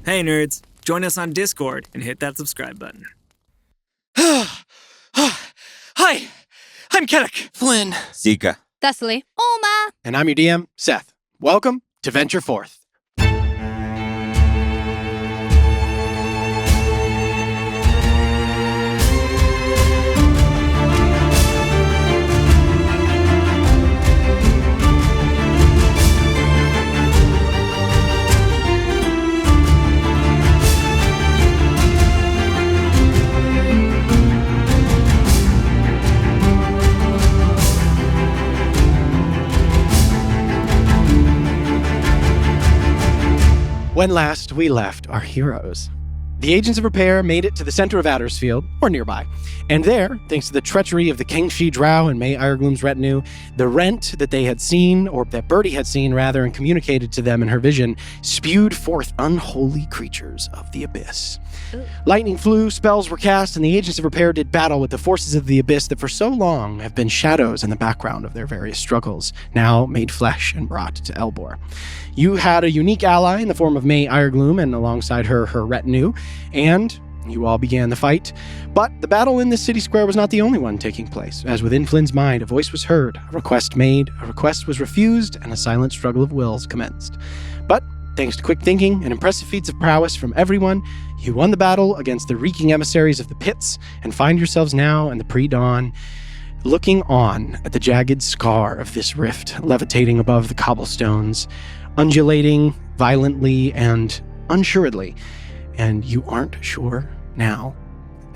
Hey nerds, join us on Discord and hit that subscribe button. Hi, I'm Kellic. Flynn. Zika. Thessaly. Oma. And I'm your DM, Seth. Welcome to Venture Forth. When last we left our heroes, the agents of repair made it to the center of Addersfield, or nearby. And there, thanks to the treachery of the King She Drow and May Iregloom's retinue, the rent that they had seen, or that Birdie had seen rather, and communicated to them in her vision, spewed forth unholy creatures of the abyss. Ooh. Lightning flew, spells were cast, and the agents of repair did battle with the forces of the abyss that for so long have been shadows in the background of their various struggles, now made flesh and brought to Elbor. You had a unique ally in the form of May Iregloom, and alongside her retinue, and you all began the fight. But the battle in this city square was not the only one taking place, as within Flynn's mind a voice was heard, a request made, a request was refused, and a silent struggle of wills commenced. But thanks to quick thinking and impressive feats of prowess from everyone, you won the battle against the reeking emissaries of the pits, and find yourselves now in the pre-dawn, looking on at the jagged scar of this rift levitating above the cobblestones, undulating violently and unsuredly. And you aren't sure now,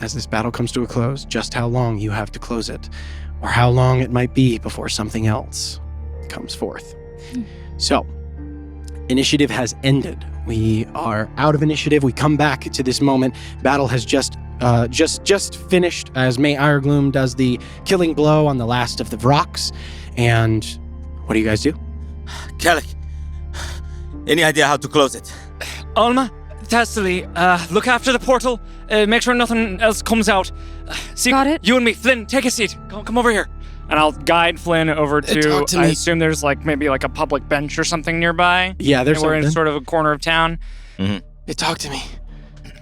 as this battle comes to a close, just how long you have to close it, or how long it might be before something else comes forth. So, initiative has ended. We are out of initiative. We come back to this moment. Battle has just finished as May Iregloom does the killing blow on the last of the Vrocks. And what do you guys do? Kellic, any idea how to close it? Alma, Thessaly, look after the portal. Make sure nothing else comes out. Got it. You and me, Flynn, take a seat. Come over here. And I'll guide Flynn over Talk to I me. assume there's maybe a public bench or something nearby. Yeah, there's We're in something. sort of a corner of town. Hey, talk to me.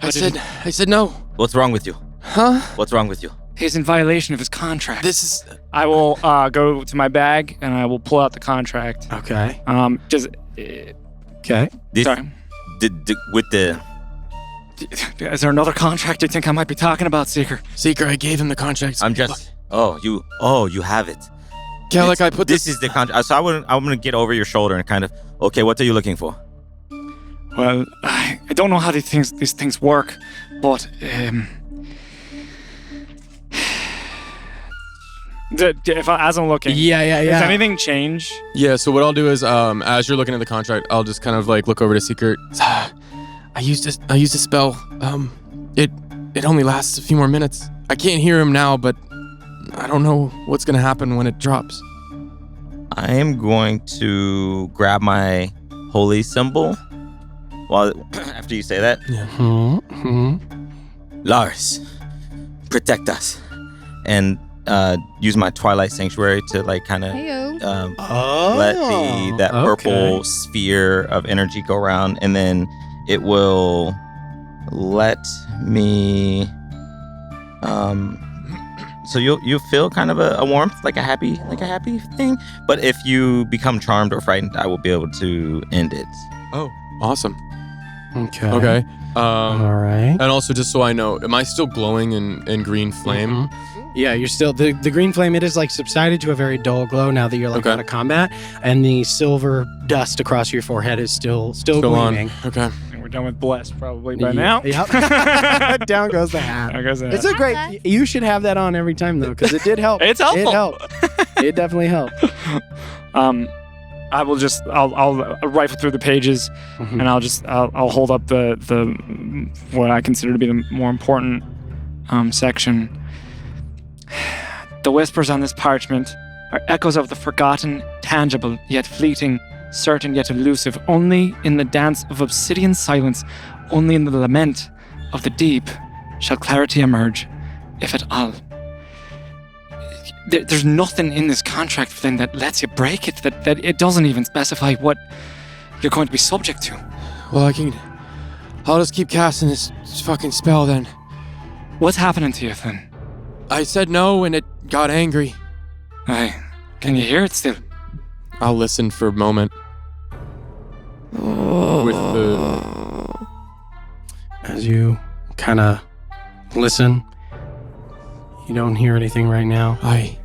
I said no. What's wrong with you? Huh? What's wrong with you? He's in violation of his contract. This is... I will go to my bag and I will pull out the contract. Okay. Sorry. With the... Is there another contract you think I might be talking about, Seeker? Seeker, I gave him the contracts. I'm just... you have it. Kellic, I put this is the contract. So I'm gonna get over your shoulder and kind of, okay, what are you looking for? Well, I don't know how these things work, but as I'm looking, Yeah. does anything change? Yeah, so what I'll do is, as you're looking at the contract, I'll just kind of look over to Secret. I used a spell. It only lasts a few more minutes. I can't hear him now, but I don't know what's gonna happen when it drops. I am going to grab my holy symbol. Well, after you say that, Lars, protect us, and use my Twilight Sanctuary to kind of let that purple sphere of energy go around, and then it will let me. So you'll feel kind of a warmth, like a happy thing. But if you become charmed or frightened, I will be able to end it. Oh, awesome. Okay. All right. And also, just so I know, am I still glowing in green flame? Yeah, you're still... The green flame, it is subsided to a very dull glow now that you're out of combat. And the silver dust across your forehead is still gleaming. On. Okay. And we're done with Blessed probably by now. Yep. Down goes the hat. There goes the hat. It's a great... You should have that on every time, though, because it did help. It's helpful. It helped. It definitely helped. I will just I'll rifle through the pages, and I'll hold up the what I consider to be the more important section. The whispers on this parchment are echoes of the forgotten, tangible yet fleeting, certain yet elusive. Only in the dance of obsidian silence, only in the lament of the deep, shall clarity emerge, if at all. There's nothing in this contract, Flynn, that lets you break it, that it doesn't even specify what you're going to be subject to. Well, I'll just keep casting this fucking spell then. What's happening to you, Flynn? I said no and it got angry. Can you hear it still? I'll listen for a moment. With the... As you kind of listen, you don't hear anything right now. I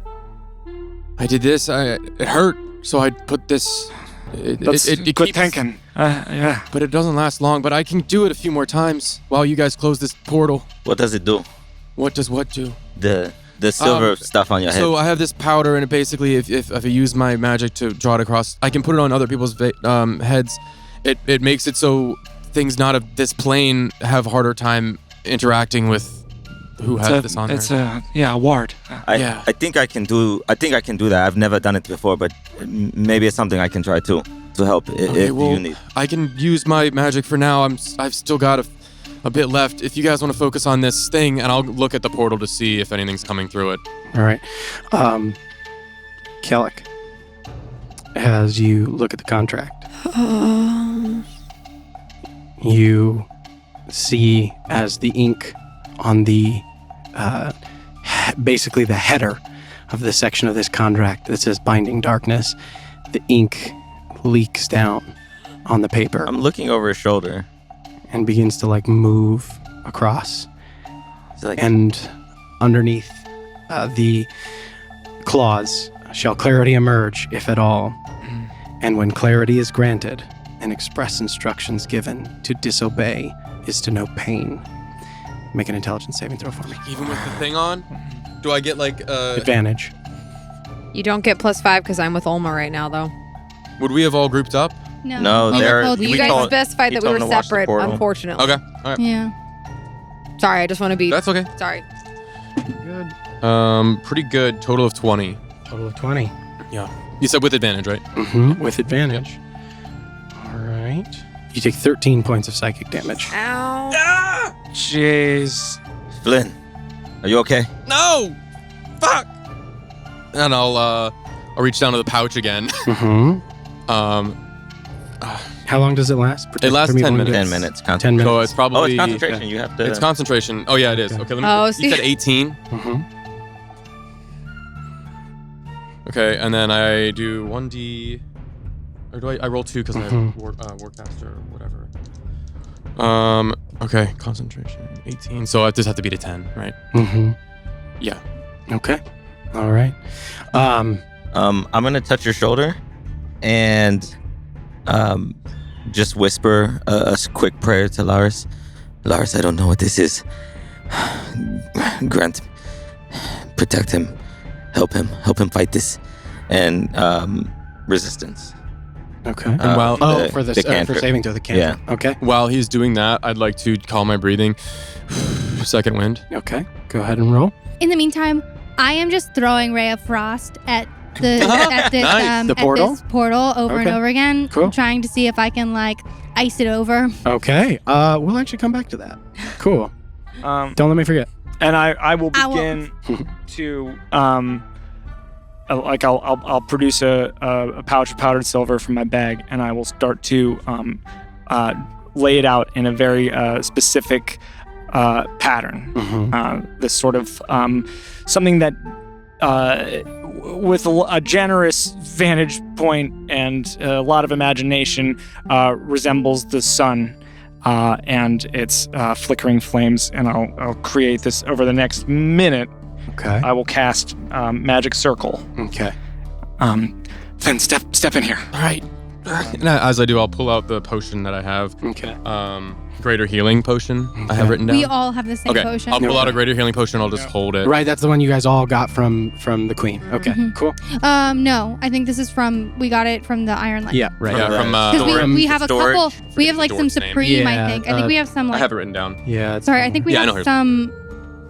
did this. It hurt, so I put this... It Good keeps, thinking. Yeah. But it doesn't last long, but I can do it a few more times while you guys close this portal. What does it do? What does what do? The silver stuff on your head. So I have this powder, and it basically, if I use my magic to draw it across, I can put it on other people's heads. It makes it so things not of this plane have harder time interacting with who has this on It's there. a ward. I think I can do that. I've never done it before, but maybe it's something I can try too to help if you need. I can use my magic for now. I've still got a bit left. If you guys want to focus on this thing, and I'll look at the portal to see if anything's coming through it. All right. Kellic, as you look at the contract, you see as the ink on the basically the header of this section of this contract that says Binding Darkness, the ink leaks down on the paper. I'm looking over his shoulder. And begins to move across. And underneath the clause, shall clarity emerge, if at all. And when clarity is granted, and express instructions given, to disobey is to know pain. Make an intelligence saving throw for me. Even with the thing on? Do I get advantage? You don't get +5 because I'm with Ulma right now, though. Would we have all grouped up? No, you guys specified that we were separate, unfortunately. Okay, all right. Yeah. Sorry, I just want to be... That's okay. Sorry. Good. Pretty good. Total of 20. Total of 20. Yeah. You said with advantage, right? Mm-hmm. With advantage. Yep. All right. You take 13 points of psychic damage. Ow. Ah! Jeez. Flynn, are you okay? No! Fuck! And I'll reach down to the pouch again. Mm-hmm. How long does it last? It lasts 10 minutes. 10 minutes. 10 minutes. So it's probably... Oh, it's concentration. You have to... It's concentration. Oh, yeah, it is. Okay, let me... Oh, you said 18? Mm-hmm. Okay, and then I do 1d... Or do I roll 2 because I have Wardcaster or whatever. Okay, concentration. 18. So I just have to beat a 10, right? Mm-hmm. Yeah. Okay. All right. I'm gonna touch your shoulder and just whisper a quick prayer to Lars. Lars, I don't know what this is. Grant, protect him, help him fight this, and resistance. Okay. And while for saving throw the cantrip. Yeah. Okay. While he's doing that, I'd like to calm my breathing. Second wind. Okay. Go ahead and roll. In the meantime, I am just throwing Ray of Frost at the Nice. The portal? At this portal over and over again, Cool. trying to see if I can ice it over. Okay. We'll actually come back to that. Cool. Don't let me forget. And I will begin to I'll produce a pouch of powdered silver from my bag, and I will start to lay it out in a very specific pattern. Mm-hmm. This sort of something that with a generous vantage point and a lot of imagination resembles the sun and its flickering flames, and I'll create this over the next minute. Okay. I will cast Magic Circle. Okay. Then step in here. All right. And as I do, I'll pull out the potion that I have. Okay. Greater healing potion I have written down. We all have the same potion. I'll pull out a greater healing potion. I'll just hold it. Right, that's the one you guys all got from the queen. Okay, cool. No, I think this is we got it from the Iron Light. Yeah, right. Yeah, from Because we have a storage. couple. We have some Supreme. Yeah, I think we have some I have it written down. Yeah. Sorry, I think we have some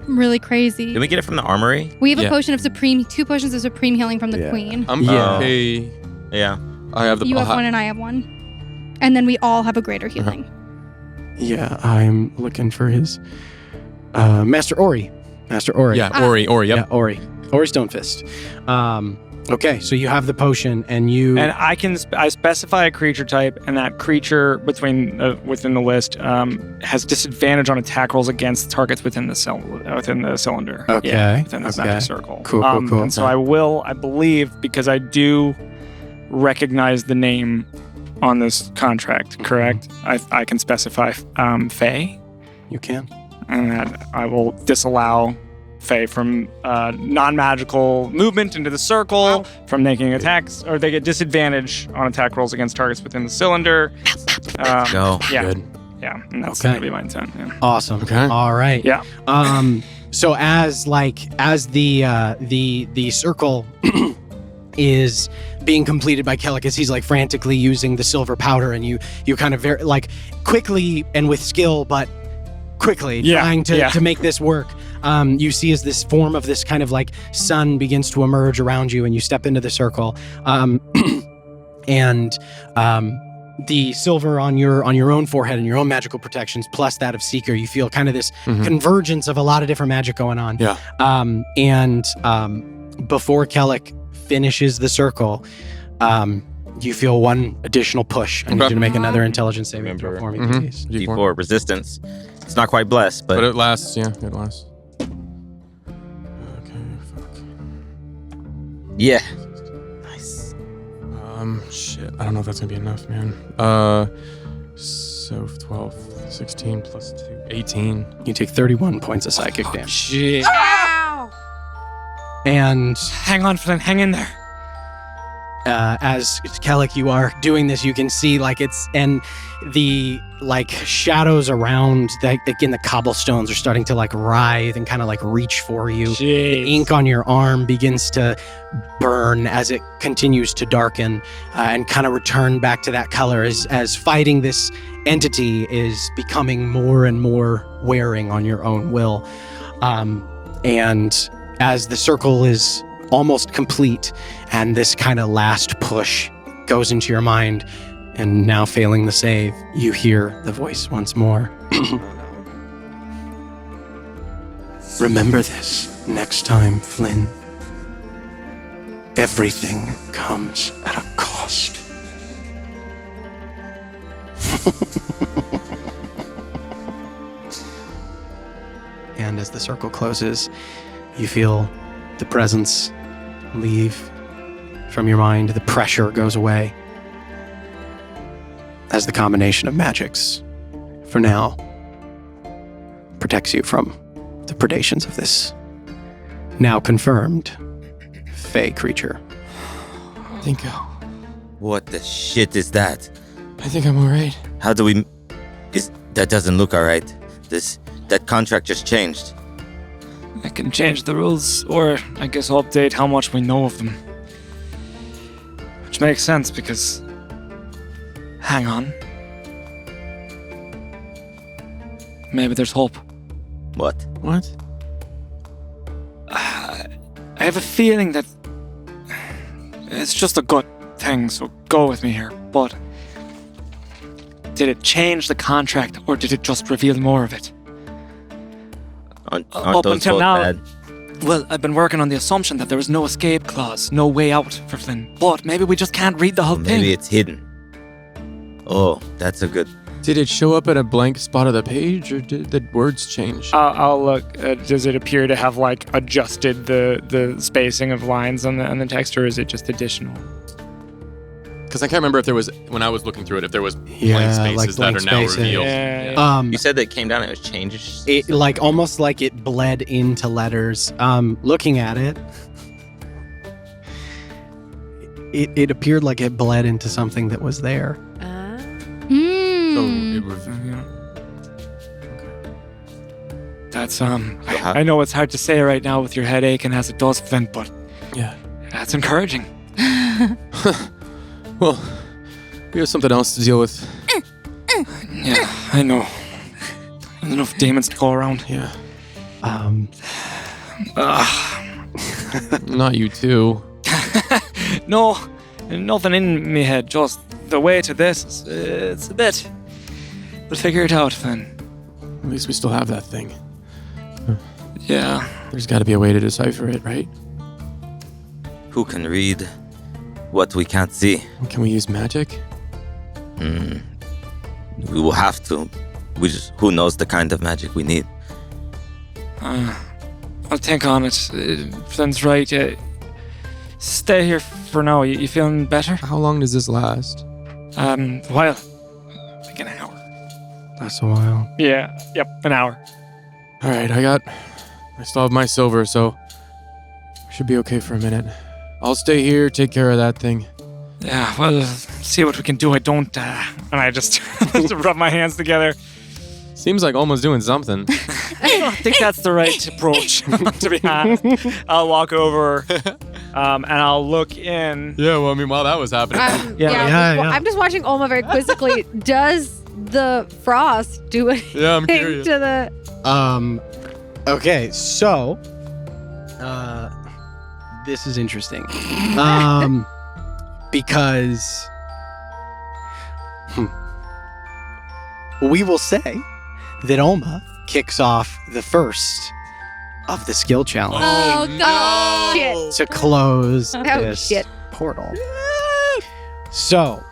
really crazy. Did we get it from the armory? We have a potion of Supreme, 2 potions of Supreme healing from the queen. I'm okay. Yeah. I have the. You have one and I have one, and then we all have a greater healing. Yeah, I'm looking for his Master Ori. Yeah, Ori. Yep. Yeah, Ori. Ori Stonefist. Okay, so you have the potion, and you... And I specify a creature type, and that creature within the list has disadvantage on attack rolls against targets within the cylinder. Okay. Yeah, within this magic circle. Cool. And so I believe, because I do recognize the name on this contract, correct? I can specify Fae. You can. And that I will disallow Fae from non-magical movement into the circle, from making attacks, or they get disadvantage on attack rolls against targets within the cylinder. Go. Yeah. Good. Yeah, and that's Okay. gonna be my intent. Yeah. Awesome. Okay. All right. Yeah. So as the circle is being completed by Kellic, as he's like frantically using the silver powder, and you kind of very like quickly and with skill, but quickly trying to make this work. You see as this form of this kind of like sun begins to emerge around you, and you step into the circle, and the silver on your own forehead and your own magical protections, plus that of Seeker, you feel kind of this convergence of a lot of different magic going on. Yeah. Before Kellic finishes the circle, you feel one additional push. I need you to make another intelligence saving throw for me, please. D4 resistance. It's not quite blessed, but it lasts. Yeah, it lasts. Okay, fuck. Yeah. Nice. Shit. I don't know if that's gonna be enough, man. So 12, 16 plus 2, 18. You take 31 points of psychic damage. Shit. Ow! And Hang on, Flynn. Hang in there. as Kellic, you are doing this, you can see like and the like shadows around in the cobblestones are starting to like writhe and kind of like reach for you. Jeez. The ink on your arm begins to burn as it continues to darken and kind of return back to that color as fighting this entity is becoming more and more wearing on your own will. And as the circle is almost complete and this kind of last push goes into your mind, and now failing the save, you hear the voice once more. Remember this next time, Flynn. Everything comes at a cost. And as the circle closes, you feel the presence leave from your mind. The pressure goes away as the combination of magics, for now, protects you from the predations of this now confirmed Fey creature. I think What the shit is that? I'm alright. How do we... That doesn't look alright. That contract just changed. I can change the rules, or I guess update how much we know of them. Which makes sense because... Hang on. Maybe there's hope. What? I have a feeling that... It's just a gut thing, so go with me here, but... Did it change the contract, or did it just reveal more of it? Aren't Up those until both now- bad? Well, I've been working on the assumption that there was no escape clause, no way out for Flynn. But maybe we just can't read the whole thing. Maybe it's hidden. Oh, that's a good... Did it show up at a blank spot of the page, or did the words change? I'll look. Does it appear to have like adjusted the spacing of lines on the text, or is it just additional? Because I can't remember if there was, when I was looking through it, if there was Yeah, blank spaces like that blank are now spaces. revealed. Yeah. You said that it came down and it was changed? It like almost like it bled into letters. Looking at it, it appeared like it bled into something that was there. So it was, That's I know it's hard to say right now with your headache and as it does, Flynn, but yeah. that's encouraging. Well, we have something else to deal with. Yeah, I know. There's enough demons to go around. Yeah. Not you too. No, nothing in me head. Just the way to this. It's a bit. We'll figure it out, Flynn. At least we still have that thing. Yeah. There's got to be a way to decipher it, right? who can read what we can't see. Can we use magic? We will have to. Who knows the kind of magic we need? I'll think on it. Flynn's right. Stay here for now. You feeling better? How long does this last? While. Like an hour. That's a while. Yeah. Yep. An hour. All right, I still have my silver, so should be okay for a minute. I'll stay here, take care of that thing. Yeah. Well, see what we can do. I don't. And I just rub my hands together. Seems like almost doing something. I don't think that's the right approach, to be honest. I'll walk over, and I'll look in. Yeah, well, I mean, while that was happening. Yeah. I'm just watching Olma very quizzically. Does the frost do anything Yeah, I'm curious. to the... Okay, so this is interesting. Because we will say that Olma kicks off the first of the skill challenge Oh, God. Shit. to close Oh, this shit. portal. So,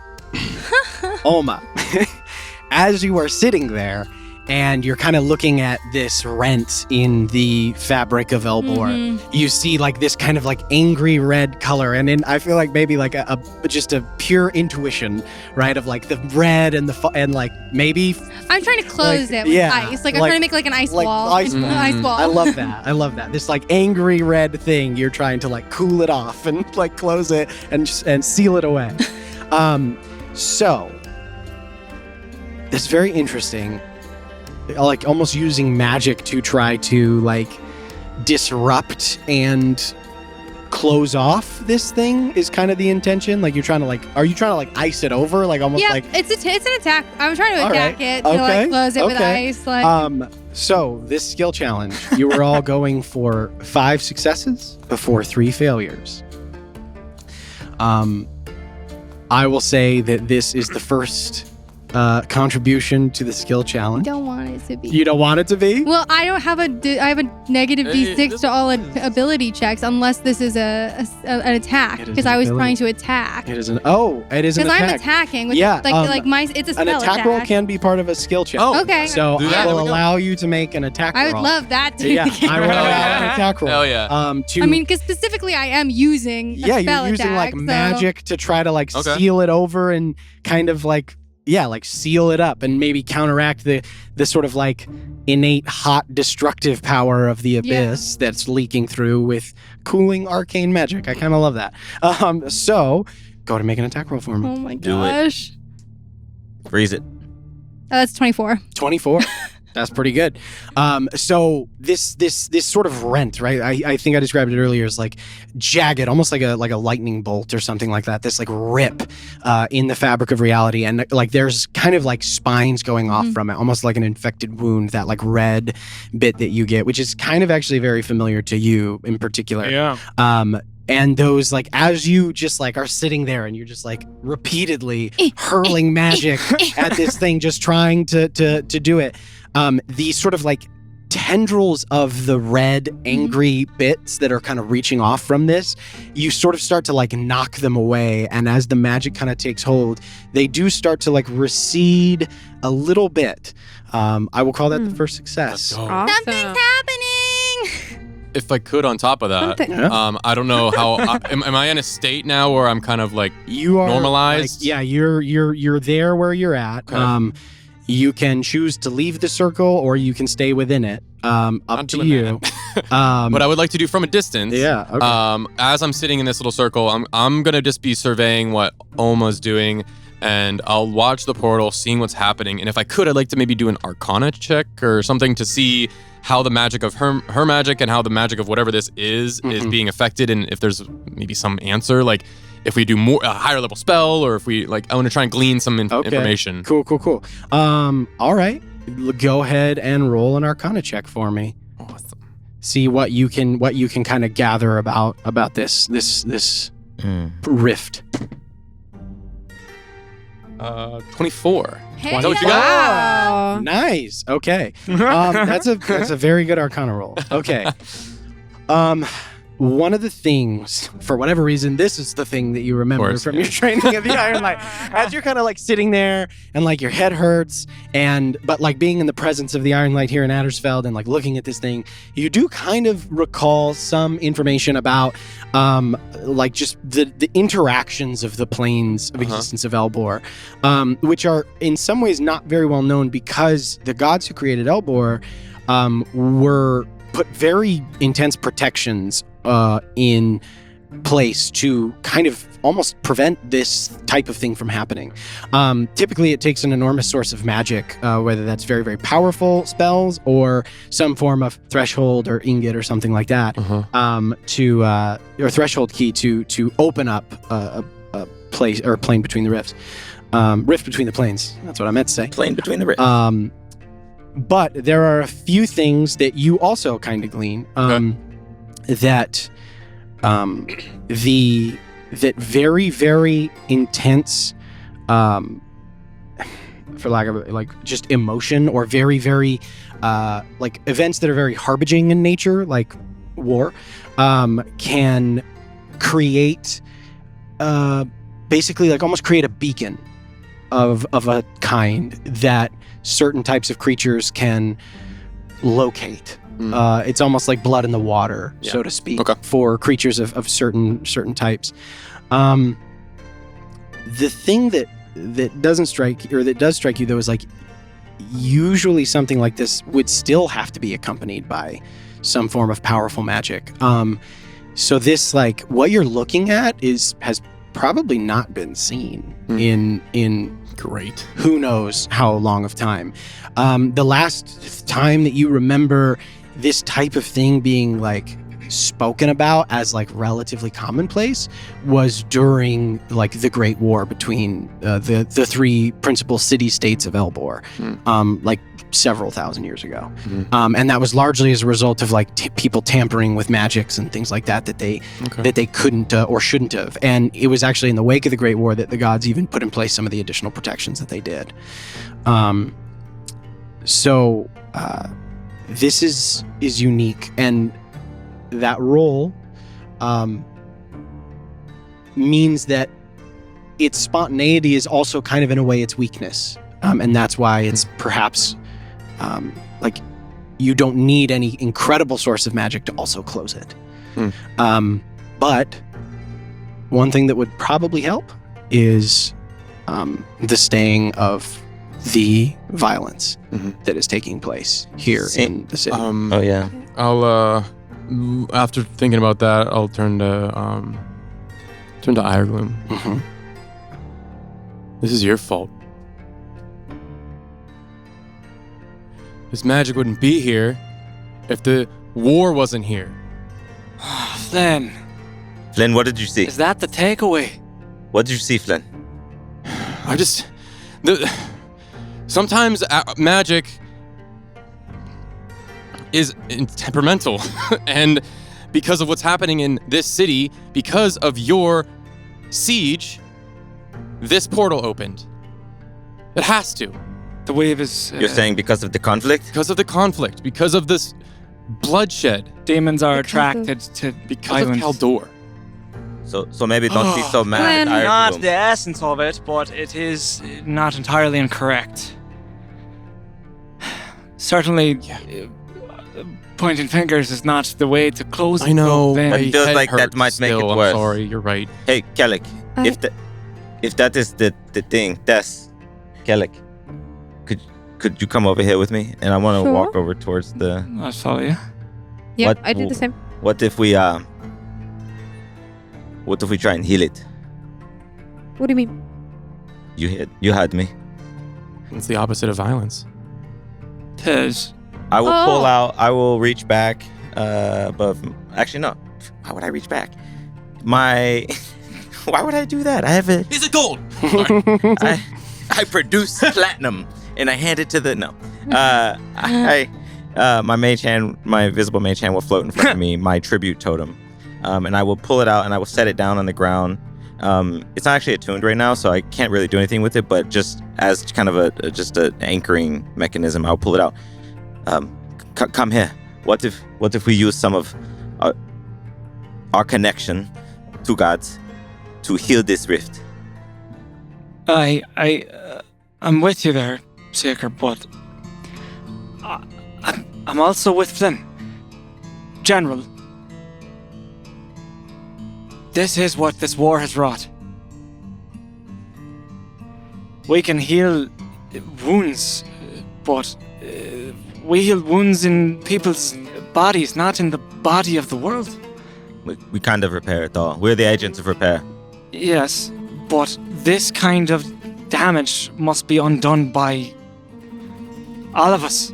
Olma, as you are sitting there and you're kind of looking at this rent in the fabric of Elbor, you see like this kind of like angry red color, and I feel like maybe like a just a pure intuition, right, of like the red and and like maybe I'm trying to close it with ice. Like I'm trying to make like an ice like wall. ice wall. Ice wall. I love that. This like angry red thing. You're trying to like cool it off and like close it and seal it away. So it's very interesting. Like almost using magic to try to like disrupt and close off this thing is kind of the intention. Like you're trying to like, are you trying to like ice it over? Like almost like it's an attack. I'm trying to All attack right. it to like close it with ice. Like So this skill challenge, you were all going for 5 successes before 3 failures. I will say that this is the first contribution to the skill challenge. don't want it to be. You don't want it to be? Well, I don't have I have a negative D6 to all ability checks unless this is an attack, It is because an I was ability. trying to attack. It is an it's an Because I'm attack. attacking with Yeah, it's a An spell attack roll can be part of a skill check. Oh, Okay. So Do I that. will There we go. allow you to make an attack I roll. would love that to Yeah, be I will allow an attack roll. Hell yeah. To I mean, because specifically I am using a yeah, spell you're using attack, like so- magic to try to like Okay. seal it over and kind of like like seal it up and maybe counteract the sort of like innate hot destructive power of the abyss that's leaking through with cooling arcane magic. I kind of love that. So go to make an attack roll for me. Oh my Do it. gosh. Freeze it. Oh, that's 24. 24. That's pretty good. So this sort of rent, right? I think I described it earlier as like jagged, almost like a lightning bolt or something like that. This like rip in the fabric of reality, and like there's kind of like spines going off from it, almost like an infected wound. That like red bit that you get, which is kind of actually very familiar to you in particular. Yeah. And those like as you just like are sitting there and you're just like repeatedly hurling magic at this thing, just trying to do it. These sort of like tendrils of the red angry bits that are kind of reaching off from this, you sort of start to like knock them away, and as the magic kind of takes hold, they do start to like recede a little bit. I will call that the first success. Oh. Something's happening. If I could, on top of that, Yeah. I don't know how. Am I in a state now where I'm kind of like You are normalized? like, you're there where you're at. Okay. You can choose to leave the circle or you can stay within it. Up I'm to doing you. what I would like to do from a distance. Yeah. Okay. As I'm sitting in this little circle, I'm gonna just be surveying what Oma's doing, and I'll watch the portal, seeing what's happening. And if I could, I'd like to maybe do an Arcana check or something to see how the magic of her magic and how the magic of whatever this is being affected, and if there's maybe some answer, like if we do a higher level spell, or if we like, I want to try and glean some information. Cool. All right. Go ahead and roll an Arcana check for me. Awesome. See what you can kind of gather about this rift. 24. Hey, Is that what you got? Wow. Nice. Okay. That's a very good Arcana roll. Okay. one of the things, for whatever reason, this is the thing that you remember from your training of the Iron Light. As you're kind of like sitting there and like your head hurts, but like being in the presence of the Iron Light here in Addersfeld and like looking at this thing, you do kind of recall some information about like just the interactions of the planes of existence of Elbor, which are in some ways not very well known because the gods who created Elbor were put very intense protections in place to kind of almost prevent this type of thing from happening. Typically, it takes an enormous source of magic, whether that's very, very powerful spells or some form of threshold or ingot or something like that, or threshold key to open up a place or plane between the rifts. Rift between the planes. That's what I meant to say. Plane between the rifts. But there are a few things that you also kind of glean that that very, very intense, for lack of like just emotion, or very, very like events that are very harbinging in nature, like war, can create basically like almost create a beacon of a kind that certain types of creatures can locate. It's almost like blood in the water, so to speak, for creatures of certain types. The thing that doesn't strike, or that does strike you though, is like usually something like this would still have to be accompanied by some form of powerful magic. So this, like, what you're looking at has probably not been seen in great who knows how long of time. The last time that you remember this type of thing being like spoken about as like relatively commonplace was during like the Great War between the three principal city-states of Elbor, like several thousand years ago. And that was largely as a result of like people tampering with magics and things like that they couldn't or shouldn't have. And it was actually in the wake of the Great War that the gods even put in place some of the additional protections that they did. So this is unique, and that role means that its spontaneity is also kind of in a way its weakness, and that's why it's perhaps like you don't need any incredible source of magic to also close it. But one thing that would probably help is the staying of the violence that is taking place here in the city. I'll after thinking about that, I'll turn to Ireglood. This is your fault. This magic wouldn't be here if the war wasn't here. Flynn, what did you see? is that the takeaway? What did you see, Flynn? Sometimes magic is temperamental, and because of what's happening in this city, because of your siege, this portal opened. It has to. The wave is... You're saying because of the conflict? Because of the conflict, because of this bloodshed. Demons are attracted to Because violence. of Kaldor. So maybe don't be so mad. Flynn. Not the essence of it, but it is not entirely incorrect. Certainly, pointing fingers is not the way to close it. I know. Flynn. But it feels head like that hurts might make it still, worse. I'm sorry, you're right. Hey, Kellic, if that is the thing, Kellic, could you come over here with me? And I want to walk over towards the... I'll follow you. Yeah, I do the same. What if we try and heal it? What do you mean? You had me. It's the opposite of violence. Tis. I will pull out. I will reach back above. Actually, no. Why would I reach back? Why would I do that? I have a. Is it gold? I produce platinum and I hand it to the. No. My mage hand, my visible mage hand will float in front of me. My tribute totem, and I will pull it out and I will set it down on the ground. It's not actually attuned right now, so I can't really do anything with it. But just as kind of an anchoring mechanism, I'll pull it out. Come here. What if we use some of our connection to gods to heal this rift. I'm with you there, Seeker, but I'm also with Flynn. General, this is what this war has wrought. We can heal wounds, but we heal wounds in people's bodies, not in the body of the world. We kind of repair it all. We're the agents of repair. Yes, but this kind of damage must be undone by all of us.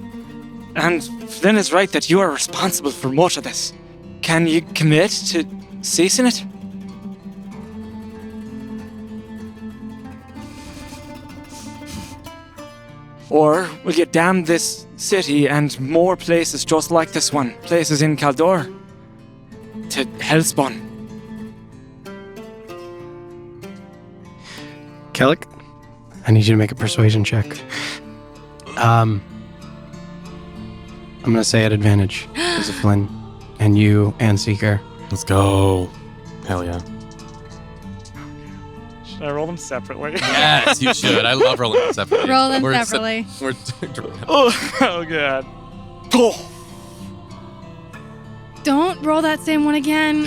And Flynn is right that you are responsible for much of this. Can you commit to ceasing it? Or will you damn this city and more places just like this one, places in Caldor, to hellspawn? Kellic, I need you to make a persuasion check. I'm going to say at advantage because of Flynn and you and Seeker. Let's go. Hell yeah. Should I roll them separately? Yes, you should. I love rolling them separately. Roll them separately. Oh god. Oh. Don't roll that same one again.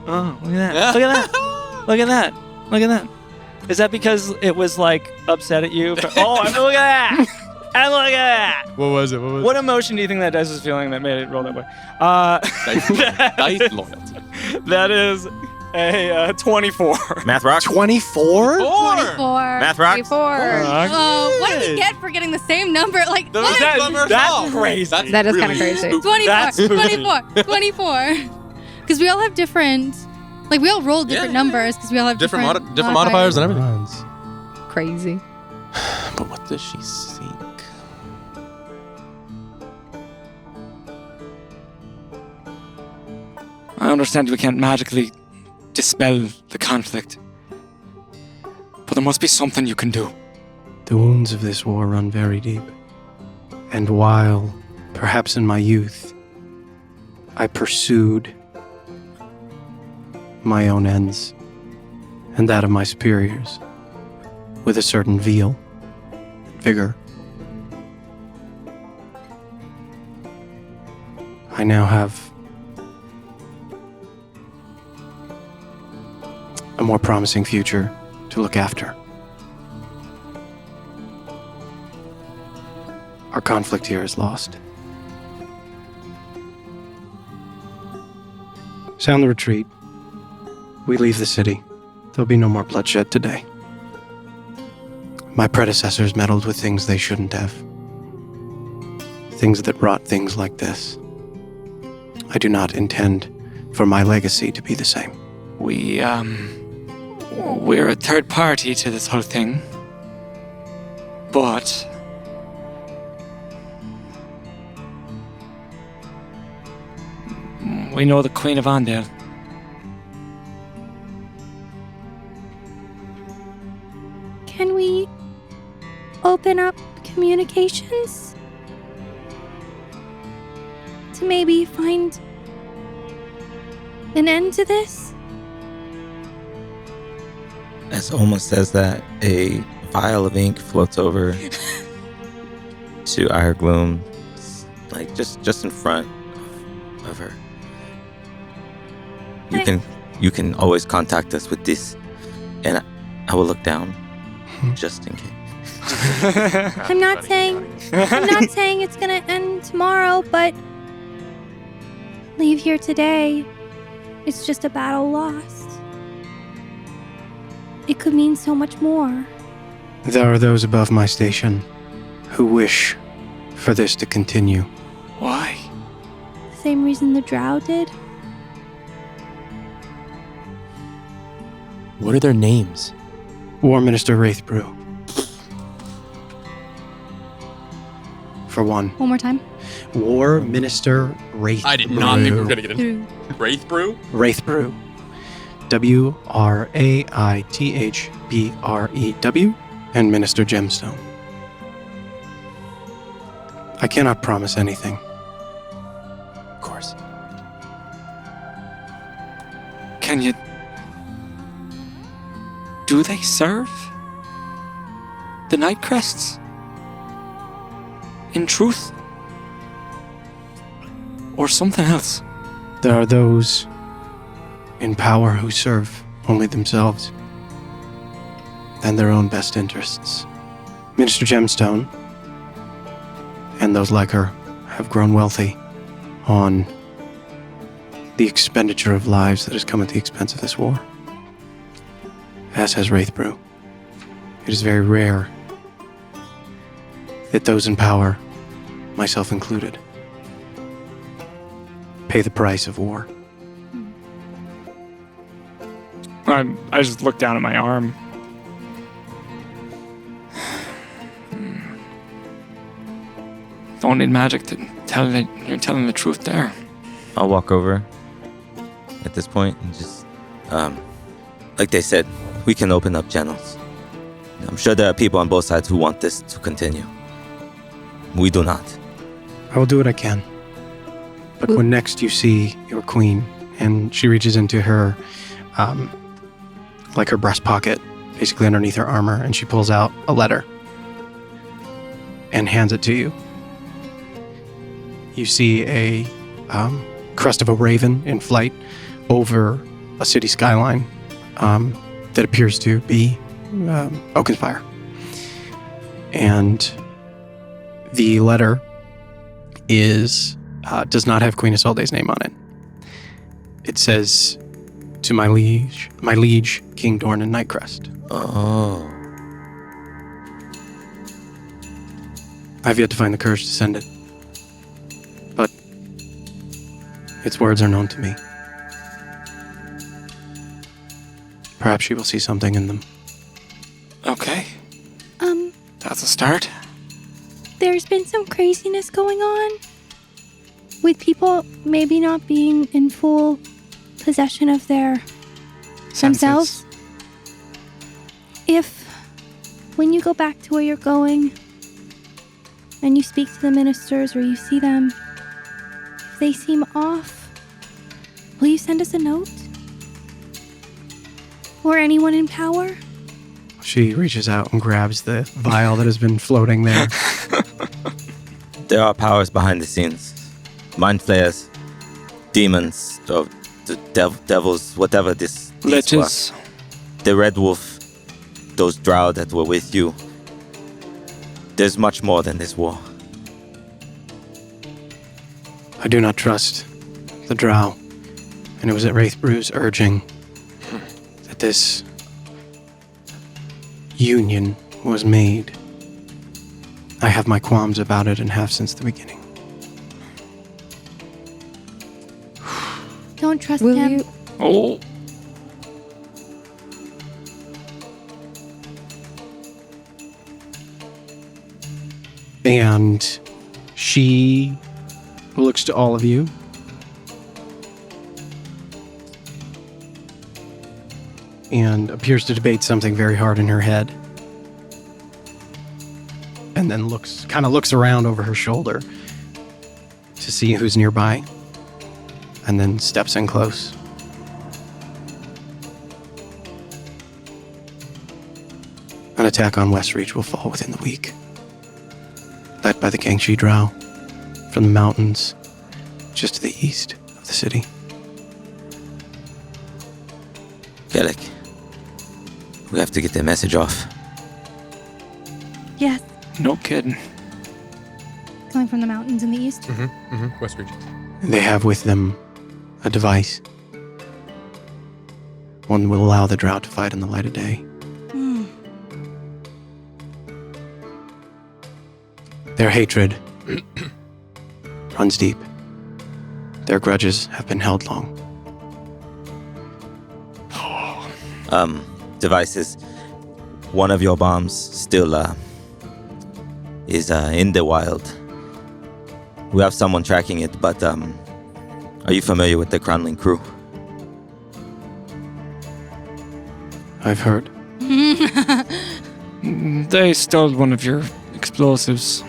Oh, look at that. Look at that. Look at that. Look at that. Is that because it was like upset at you? Oh, I mean, look at that. And look at that. What was it? What emotion do you think that dice was feeling that made it roll that way? Dice loyalty. That is a 24. Math rocks. 24? 24. Math rocks. 24. Oh, what did we get for getting the same number? Like, what? That's crazy. That is kind of crazy. 24. 24. Because we all have different, like we all roll different numbers because we all have different modifiers and everything. Crazy. But what does she seek? I understand we can't magically dispel the conflict, but there must be something you can do. The wounds of this war run very deep. And while, perhaps in my youth, I pursued my own ends and that of my superiors with a certain zeal and vigor, I now have a more promising future to look after. Our conflict here is lost. Sound the retreat. We leave the city. There'll be no more bloodshed today. My predecessors meddled with things they shouldn't have. Things that brought things like this. I do not intend for my legacy to be the same. We're a third party to this whole thing, but we know the Queen of Andale. Can we open up communications to maybe find an end to this? As almost as that, a vial of ink floats over to Ireglood, like just in front of her. You can always contact us with this, and I will look down just in case. I'm not saying it's gonna end tomorrow, but leave here today. It's just a battle lost. It could mean so much more. There are those above my station who wish for this to continue. Why? Same reason the drow did. What are their names? War Minister Wraithbrew. For one. One more time. War Minister Wraithbrew. I did not think we were going to get into Wraithbrew? Wraithbrew. WRAITHBREW. And Minister Gemstone. I cannot promise anything. course. Can you... Do they serve the Night Crests? In truth? Or something else? There are those in power who serve only themselves and their own best interests. Minister Gemstone and those like her have grown wealthy on the expenditure of lives that has come at the expense of this war, as has Wraithbrew. It is very rare that those in power, myself included, pay the price of war. I just look down at my arm. Don't need magic to tell that you're telling the truth there. I'll walk over at this point and just, like they said, we can open up channels. I'm sure there are people on both sides who want this to continue. We do not. I will do what I can. But when next you see your queen, and she reaches into her, like her breast pocket, basically underneath her armor, and she pulls out a letter and hands it to you. You see a crest of a raven in flight over a city skyline that appears to be Oakenspire. And the letter does not have Queen Isolde's name on it. It says, "To my liege, King Dornan Nightcrest." Oh. I've yet to find the courage to send it. But its words are known to me. Perhaps she will see something in them. Okay. That's a start. There's been some craziness going on with people maybe not being in full possession of their themselves. If when you go back to where you're going and you speak to the ministers or you see them, if they seem off, will you send us a note? Or anyone in power? She reaches out and grabs the vial that has been floating there. There are powers behind the scenes. Mind flayers, demons, or the devils, whatever these Liches. were. The Red Wolf, those drow that were with you. There's much more than this war. I do not trust the drow, and it was at Wraithbrew's urging that this union was made. I have my qualms about it and have since the beginning. Don't trust Will him. you? Oh. And she looks to all of you. And appears to debate something very hard in her head. And then looks around over her shoulder to see who's nearby. And then steps in close. An attack on Westreach will fall within the week. Led by the Gangshi Drow from the mountains just to the east of the city. Kellic, we have to get their message off. Yes, No kidding. coming from the mountains in the east. Westridge. They have with them a device. One that will allow the Drow to fight in the light of day. Their hatred runs deep. Their grudges have been held long. Devices. One of your bombs still is in the wild. We have someone tracking it, but are you familiar with the Crownling crew? I've heard. They stole one of your explosives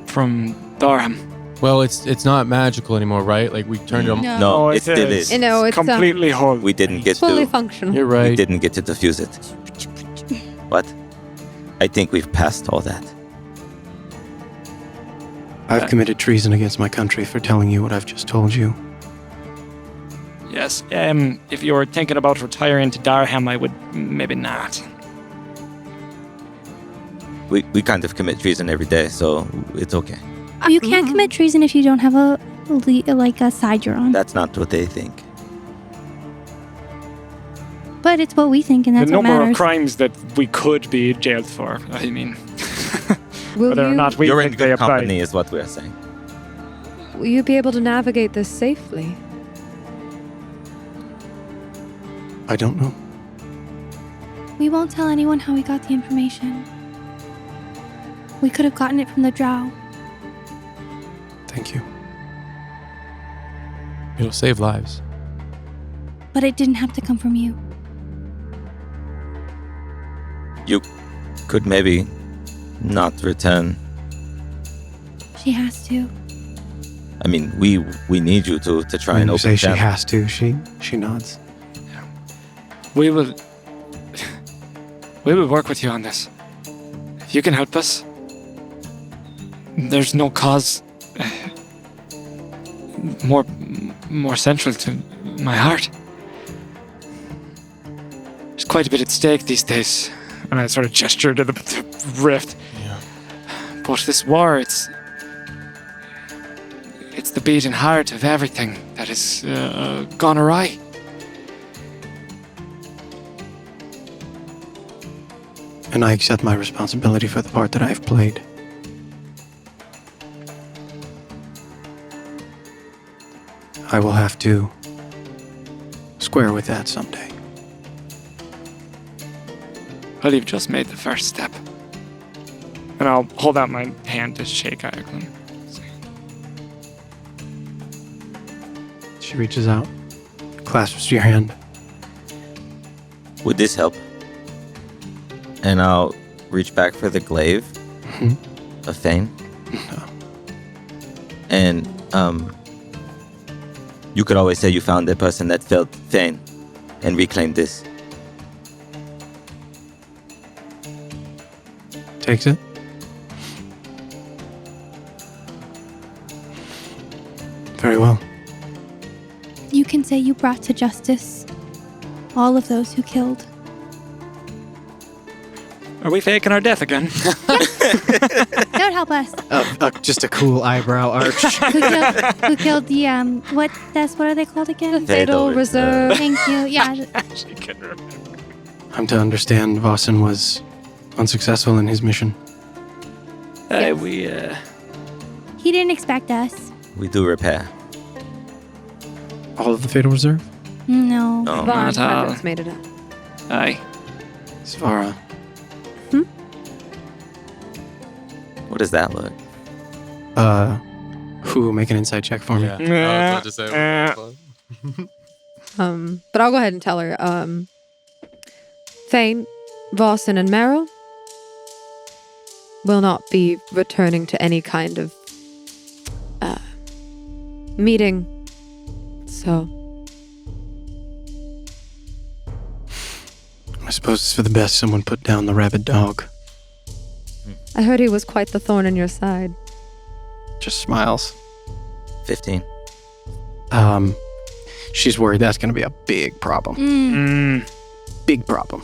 from Durham. Well, it's not magical anymore, right? Like we turned it. No, it still is. It's completely whole. We didn't get fully to. functional. You're right. We didn't get to diffuse it. But I think we've passed all that. I've committed treason against my country for telling you what I've just told you. Yes. If you were thinking about retiring to Darham, I would maybe not. We kind of commit treason every day, so it's okay. You can't commit treason if you don't have a side you're on. That's not what they think. But it's what we think, and The that's what number matters. of crimes that we could be jailed for. I mean, Will whether or not we You're in think they good apply. company, is what we're saying. Will you be able to navigate this safely? I don't know. We won't tell anyone how we got the information. We could have gotten it from the drow. Thank you. It'll save lives. But it didn't have to come from you. You could maybe not return. She has to. I mean, we need you to try When and you open say she them. has to, she nods. We will work with you on this. If you can help us, there's no cause more central to my heart. There's quite a bit at stake these days, and I sort of gesture to the rift. Yeah. But this war, it's the beating heart of everything that has gone awry. And I accept my responsibility for the part that I've played. I will have to square with that someday. Well, you've just made the first step. And I'll hold out my hand to shake Ireglood. She reaches out, clasps your hand. Would this help? And I'll reach back for the glaive of Thane. And you could always say you found the person that felt Thane and reclaimed this. Takes it. Very well. You can say you brought to justice all of those who killed. Are we faking our death again? That would help us. Just a cool eyebrow arch. Who killed the what are they called again? Fatal Reserve. Thank you. Yeah. She couldn't remember. I'm to understand Vossen was unsuccessful in his mission. He didn't expect us. We do repair. All of the Fatal Reserve? No. No. Von not all. Frederick's made it up. Aye. Svara. What does that look? Who make an insight check for me? Yeah. I was about to say. But I'll go ahead and tell her. Thane, Vossen, and Meryl will not be returning to any kind of meeting. So I suppose it's for the best someone put down the rabid dog. I heard he was quite the thorn in your side. Just smiles. 15. She's worried that's going to be a big problem. Big problem.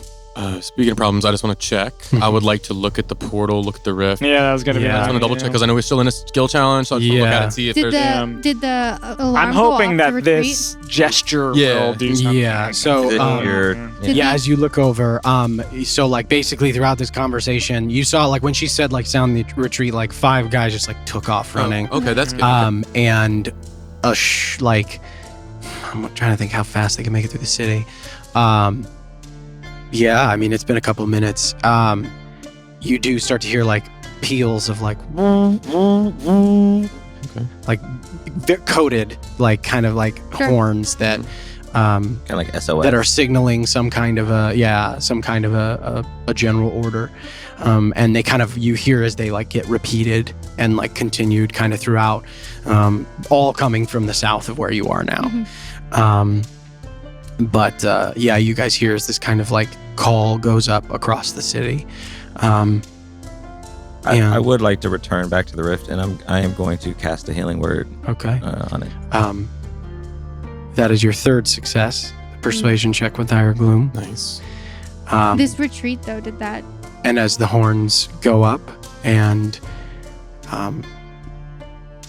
Speaking of problems, I just want to check. I would like to look at the portal, look at the rift. Yeah, that was gonna be. Yeah. I just want to double check because I know we're still in a skill challenge, so I just want to look at it and see if Did there's. the alarm I'm go hoping off that to retreat? this gesture Yeah. will do something. Yeah, so Did yeah, the- as you look over, so like basically throughout this conversation, you saw like when she said like sound the retreat, like 5 guys just like took off running. Oh, okay, that's good. And like I'm trying to think how fast they can make it through the city. Yeah, I mean it's been a couple minutes. You do start to hear like peals of like like coated like kind of like Sure. horns that Kind of like SOS. that are signaling some kind of a general order. And they kind of, you hear as they like get repeated and like continued kind of throughout, all coming from the south of where you are now. But yeah, you guys hear as this kind of like call goes up across the city. I would like to return back to the rift, and I am going to cast a healing word on it. That is your third success. Persuasion check with Ireglood. Nice. This retreat, though, did that. And as the horns go up, and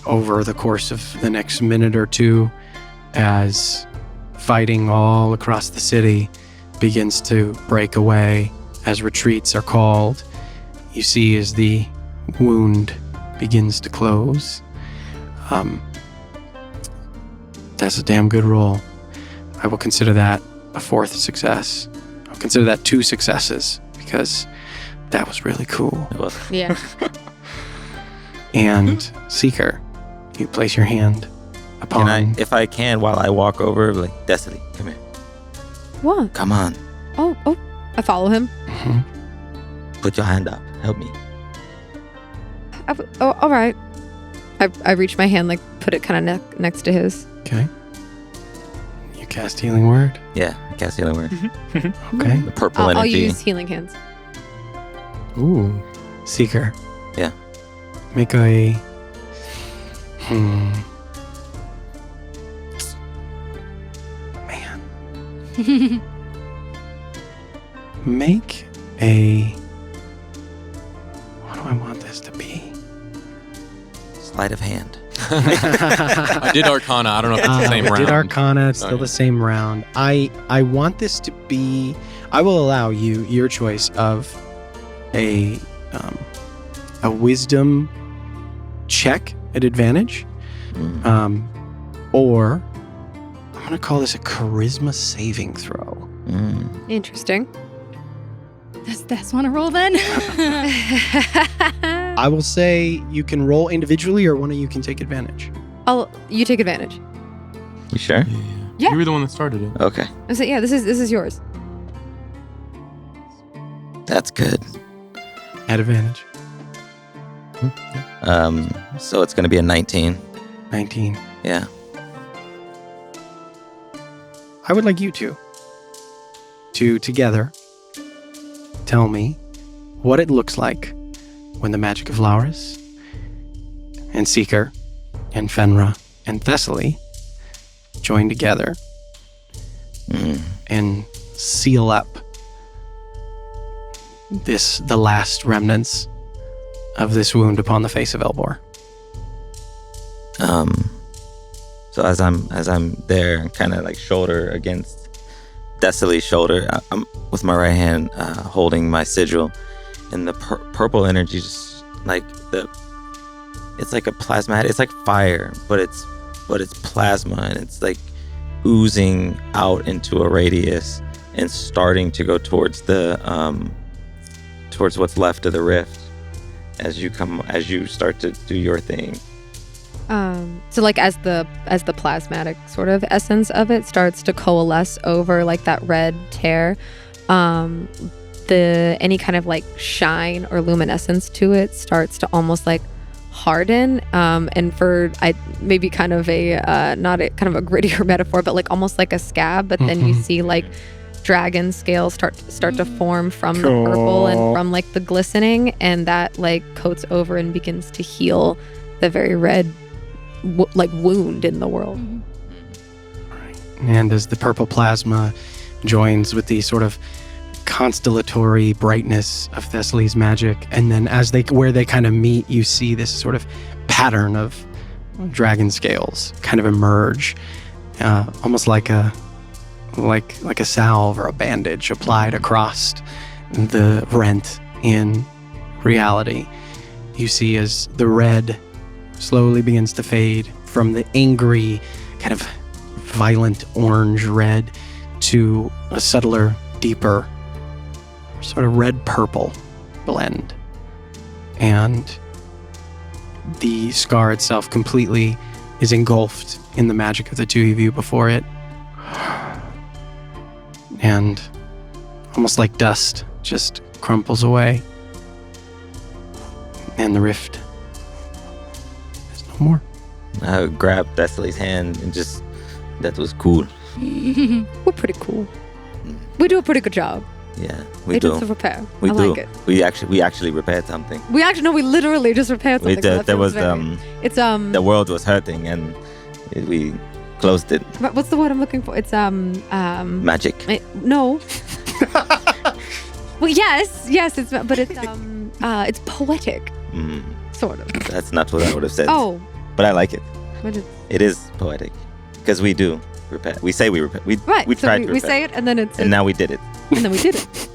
over the course of the next minute or two, as fighting all across the city begins to break away, as retreats are called, you see as the wound begins to close. That's a damn good roll. I will consider that a fourth success. I'll consider that 2 successes because that was really cool. It was. Yeah. And Seeker, you place your hand upon. If I can, while I walk over, like, Destiny, come here. What? Come on. Oh. I follow him. Put your hand up. Help me. All right. I reach my hand, like, put it kind of next to his. Okay. You cast healing word. Yeah, I cast healing word. Okay. The purple I'll energy. use healing hands. Ooh. Seeker. Yeah. Make a... Man. Make a... What do I want this to be? Sleight of hand. I did Arcana. I don't know if it's the same round. Did Arcana. It's still Okay. the same round. I want this to be... I will allow you your choice of a wisdom check at advantage, or I'm going to call this a charisma saving throw. Interesting. Does Des want to roll then? I will say you can roll individually, or one of you can take advantage. You take advantage. You sure? Yeah. You were the one that started it. Okay. I say, yeah, this is yours. That's good. At advantage. So it's going to be a 19. 19. Yeah. I would like you two to together tell me what it looks like when the magic of Laurus and Seeker and Fenra and Thessaly join together and seal up the last remnants of this wound upon the face of Elbor. So as I'm there, kind of like shoulder against Thessaly's shoulder, I'm with my right hand holding my sigil, and the purple energy just like it's like a plasma. It's like fire, but it's plasma, and it's like oozing out into a radius and starting to go towards towards what's left of the rift as you start to do your thing. So like as the plasmatic sort of essence of it starts to coalesce over like that red tear, any kind of like shine or luminescence to it starts to almost like harden, and for maybe kind of a not a kind of a grittier metaphor, but like almost like a scab, but then you see like dragon scales start to form from the purple and from like the glistening, and that like coats over and begins to heal the very red wound in the world. And as the purple plasma joins with the sort of constellatory brightness of Thessaly's magic, and then where they kind of meet, you see this sort of pattern of dragon scales kind of emerge, almost like a salve or a bandage applied across the rent in reality. You see as the red slowly begins to fade from the angry, kind of violent orange red to a subtler, deeper, sort of red-purple blend. And the scar itself completely is engulfed in the magic of the two of you before it. And almost like dust, just crumples away And the rift is no more. I grabbed Thessaly's hand and just, that was cool. We're pretty cool. We do a pretty good job. Yeah, we do. Agents of repair. We I do. like it. We actually repaired something. We literally just repaired We something. did. There was the world was hurting and we closed it. What's the word I'm looking for? It's Magic. No. Well, yes, it's poetic. Sort of. That's not what I would have said. Oh. But I like it. But it is poetic because we do repair. We say we repair. We right. We so tried to we repair. say it and then it's and now we did it. And then we did it.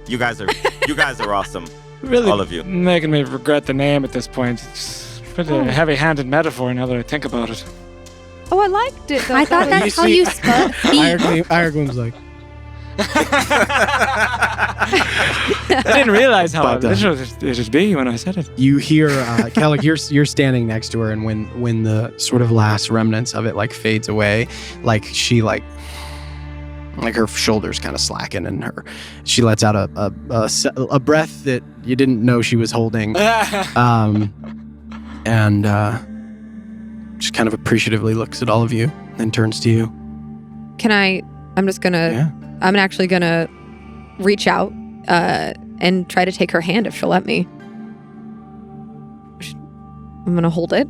You guys are awesome. Really, all of you. Making me regret the name at this point. It's pretty heavy-handed metaphor now that I think about it. Oh, I liked it. Though. I thought that's how you speak. Ireglood's like, I didn't realize how But, literal it'd be when I said it. you hear Kellic, you're standing next to her, and when the sort of last remnants of it like fades away, like she like her shoulders kind of slacken, and she lets out a breath that you didn't know she was holding, and just kind of appreciatively looks at all of you, then turns to you. I'm actually gonna reach out and try to take her hand if she'll let me. I'm gonna hold it.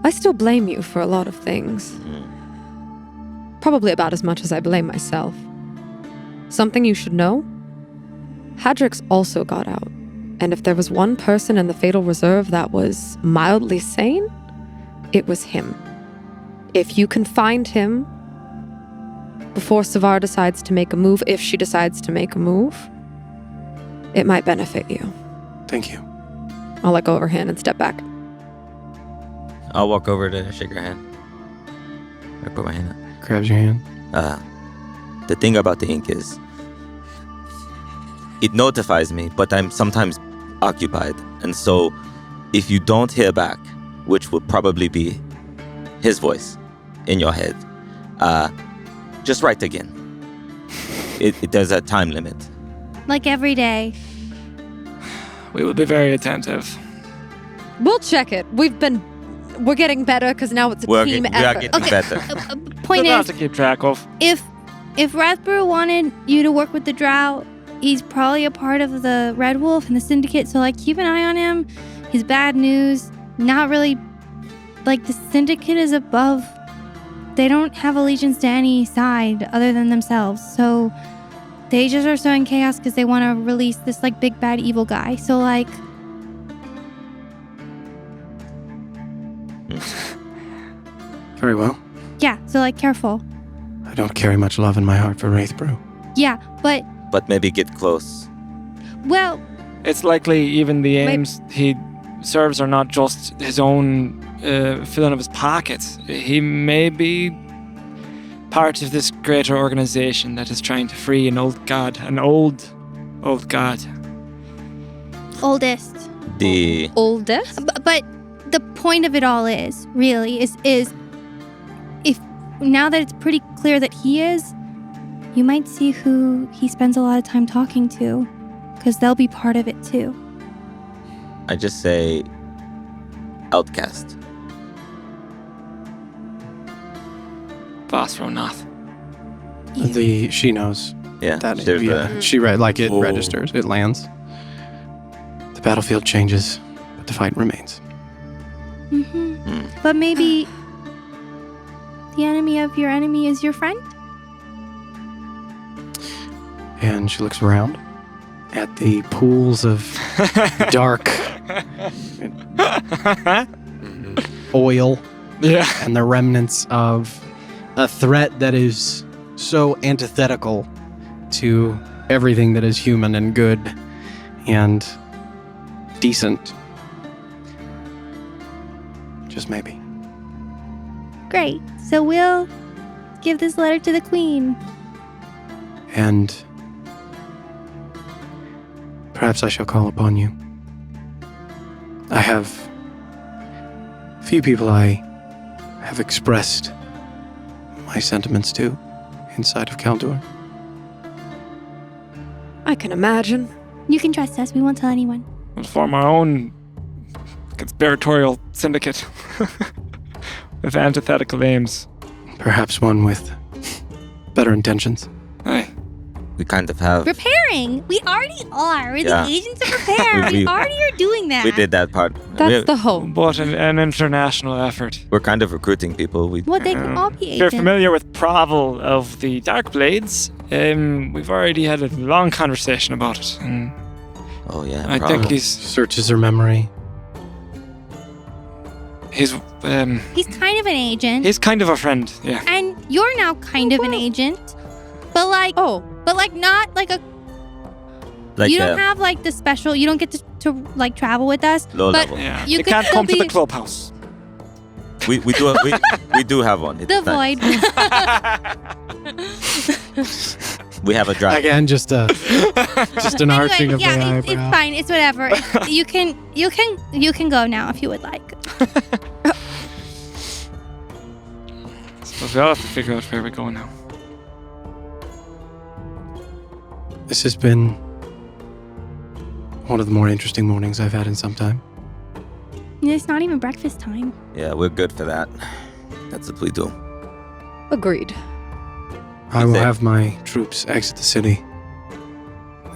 I still blame you for a lot of things. Probably about as much as I blame myself. Something you should know? Hadrix also got out. And if there was one person in the Fatal Reserve that was mildly sane, it was him. If you can find him before Savar decides to make a move, if she decides to make a move, it might benefit you. Thank you. I'll let go of her hand and step back. I'll walk over to shake her hand. I put my hand up. Grabs your hand. The thing about the ink is, it notifies me, but I'm sometimes occupied. And so, if you don't hear back, which will probably be his voice in your head, just write again. There's a time limit. Like every day. We will be very attentive. We'll check it. We're getting better because now it's a team we are effort. getting better. Point We'll is, have to keep track of. if Rathborough wanted you to work with the Drow, he's probably a part of the Red Wolf and the Syndicate, so like keep an eye on him. His bad news, not really, like the Syndicate is above. They don't have allegiance to any side other than themselves, so they just are sowing chaos because they want to release this like big bad evil guy. So like, Very well. yeah, so like careful. I don't carry much love in my heart for Wraithbrew. Yeah, but But maybe get close. well, It's likely even the aims he serves are not just his own filling of his pockets. He may be part of this greater organization that is trying to free an old god. oldest. The Oldest? But the point of it all is if now that it's pretty clear that he is, you might see who he spends a lot of time talking to, because they'll be part of it too. I just say outcast. Vosronath. She knows Yeah. that. there's She read like it Oh. registers. It lands. The battlefield changes, but the fight remains. But maybe the enemy of your enemy is your friend? And she looks around at the pools of dark oil Yeah. and the remnants of a threat that is so antithetical to everything that is human and good and decent. Just maybe. Great. So we'll give this letter to the Queen. And perhaps I shall call upon you. I have few people I have expressed my sentiments to inside of Kaldor. I can imagine. You can trust us. We won't tell anyone. We'll form our own conspiratorial syndicate with antithetical aims. Perhaps one with better intentions. Aye. We kind of have. Preparing. We already are. We're Yeah. the agents of prepare. we already are doing that. We did that part. That's the hope. But an international effort. We're kind of recruiting people. Well, they can all be If you're agents. familiar with Provel of the Dark Blades, we've already had a long conversation about it. And Oh yeah. I probably. think Searches her memory. he's He's kind of an agent. he's kind of a friend, yeah. And you're now kind of an agent. But like not like a like you don't have like the special you don't get to like travel with us. low but level. Yeah. You You could can't still come to be- the clubhouse. We do we do have one. It's The nice. void. We have a drive. Again, just an arching of the yeah, eyebrow. it's fine. It's whatever. You can go now if you would like. So we'll have to figure out where we're going now. This has been one of the more interesting mornings I've had in some time. It's not even breakfast time. Yeah, we're good for that. That's what we do. Agreed. I will Is it- have my troops exit the city.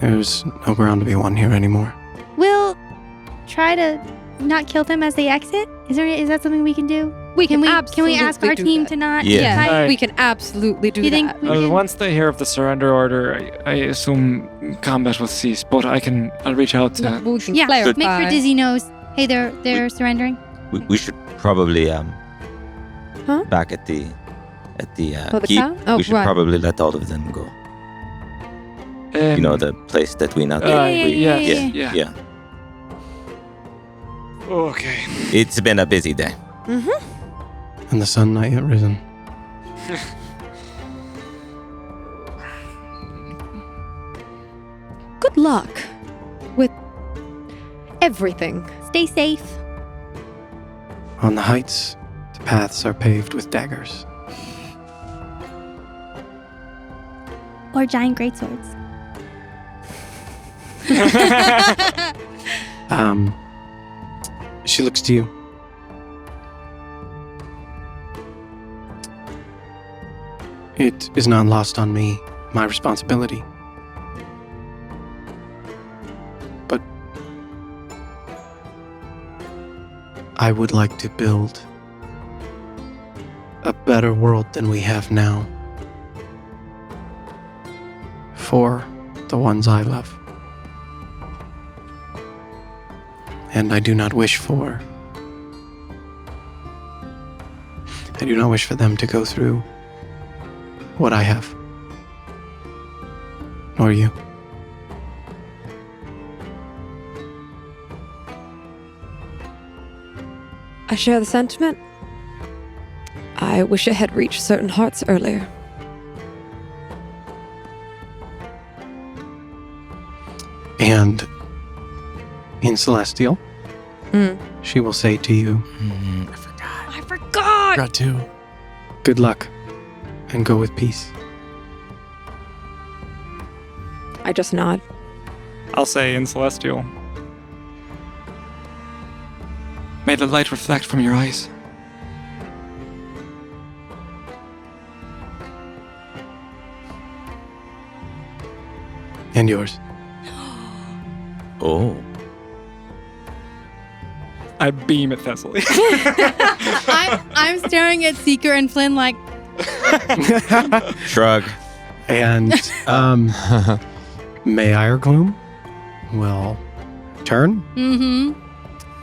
There's no ground to be won here anymore. We'll try to not kill them as they exit. Is that something we can do? We Can we absolutely ask our do team that. to not? Yeah. fight? Aye. We can absolutely do Do you think that. we can? Once they hear of the surrender order, I assume combat will cease. But I'll reach out to. We can Yeah, clarify. make sure Dizzy knows. Hey, they're surrendering. We should probably Huh? back at the Oh, the keep. town? Oh, we should right. probably let all of them go. You know, the place that we not. Yeah. Yeah. Okay. It's been a busy day. And the sun not yet risen. Good luck with everything. Stay safe. On the heights, the paths are paved with daggers. Or giant greatswords. She looks to you. It is not lost on me, my responsibility. But I would like to build a better world than we have now for the ones I love. And I do not wish for them to go through what I have. Nor you. I share the sentiment. I wish it had reached certain hearts earlier. And in Celestial, she will say to you, I forgot. Got two. good luck and go with peace. I just nod. I'll say in Celestial. May the light reflect from your eyes. And yours. Oh. I beam at Thessaly. I'm staring at Seeker and Flynn like, Shrug. And May Ireglood will turn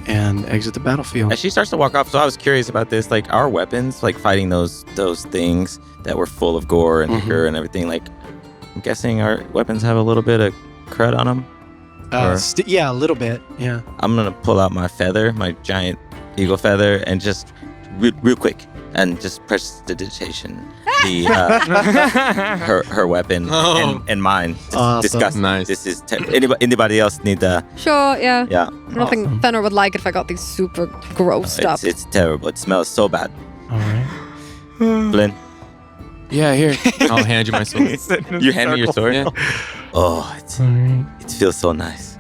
and exit the battlefield. As she starts to walk off, so I was curious about this. Like our weapons, like fighting those things that were full of gore and liquor and everything. Like, I'm guessing our weapons have a little bit of crud on them. Yeah, a little bit. Yeah. I'm gonna pull out my feather, my giant eagle feather, and just real quick, and just prestidigitation the her weapon and mine. Just Awesome. disgusting. Nice. This is anybody else need the Sure, yeah. yeah. I don't think Fenner would like it if I got these super gross stuff. It's terrible. It smells so bad. All right. Flynn, Yeah, here. I'll hand you my sword. You hand me your sword? Yeah. Oh, it feels so nice.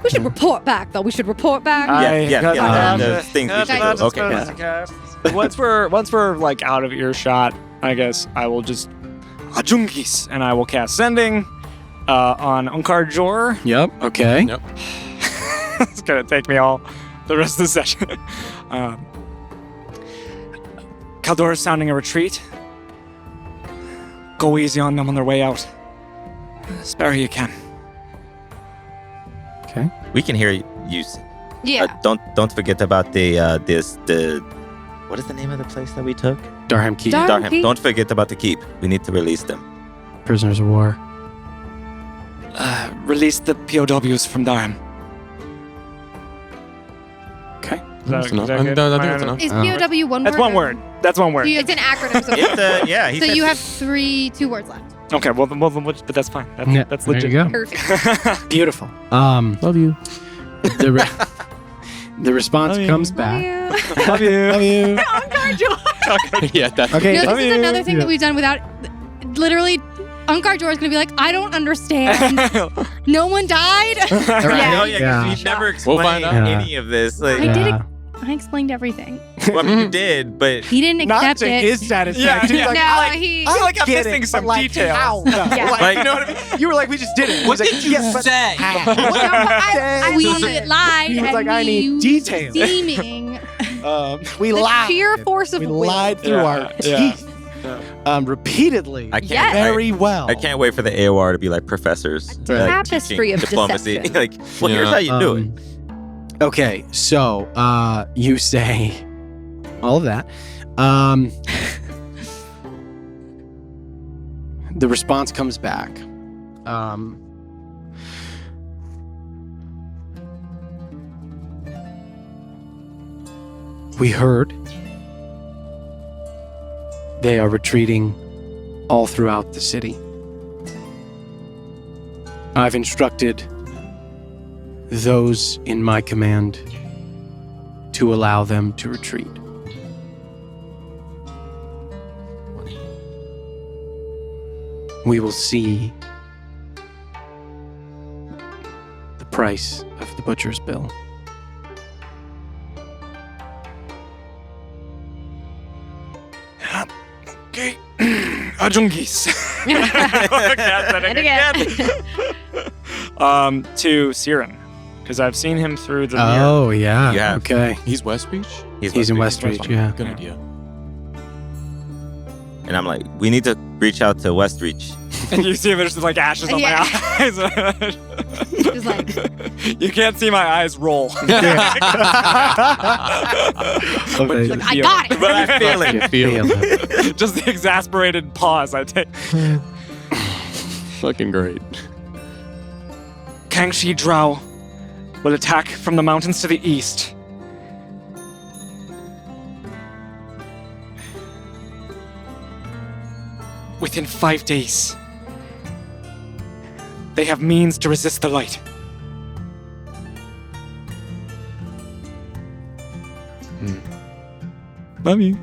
We should report back, though. We should report back. The things we should do. Okay. Once we're like out of earshot, I guess I will just Ajungis, and I will cast Sending on Unkar Jor. Yep. Okay. Yep. It's gonna take me all the rest of the session. Kaldor is sounding a retreat. Go easy on them on their way out. Spare who you can. Okay. We can hear you. Yeah. Don't forget about the what is the name of the place that we took? Darham Keep. Darham Keep. Don't forget about the keep. We need to release them. Prisoners of war. Release the POWs from Darham. Okay. That's enough. I think that's enough. Is POW one word? That's one word. That's one word. It's an acronym. So, He so said you have 2 words left. Okay, well, but that's fine. That's there legit. you go. Perfect. Beautiful. Love you. The response Love you. comes back. Love you. Love you. Yeah, that's Okay. No, Love this is you. another thing that we've done without. Literally, Unkar Jor is going to be like, I don't understand. No one died. Yeah. You never We'll find explained out. any of this. Like, I did Yeah. I explained everything. well, I mean, you did, but He didn't Not accept to it. his satisfaction. Yeah. He's like, No, I he. I feel like I'm get missing it, some but like, details. how? Yeah. Like, you know what I mean? You were like, we just did it. What did you say? We lied. He was and like, I need used details. Steaming. We The lied. sheer force of We will. lied through our Yeah. teeth. Repeatedly. I can't. Yes. Very well. I can't wait for the AOR to be like professors. A like, tapestry teaching of diplomacy. deception. Like, well, here's how you do it. Okay, so you say all of that. The response comes back. We heard they are retreating all throughout the city. I've instructed those in my command to allow them to retreat. We will see the price of the butcher's bill. Okay. Ajungis. And again. To Siren, because I've seen him through the mirror. Oh, yeah. Yeah. Okay. He's Westreach? He's in Westreach, yeah. Good idea. And I'm like, we need to reach out to Westreach. And you see there's like ashes on Yeah. my eyes. Just like, You can't see my eyes roll. Okay. But I got it. But I feel it. You feel it. Just the exasperated pause I take. Fucking great. Kangxi Drow will attack from the mountains to the east. Within 5 days. They have means to resist the light. Love you.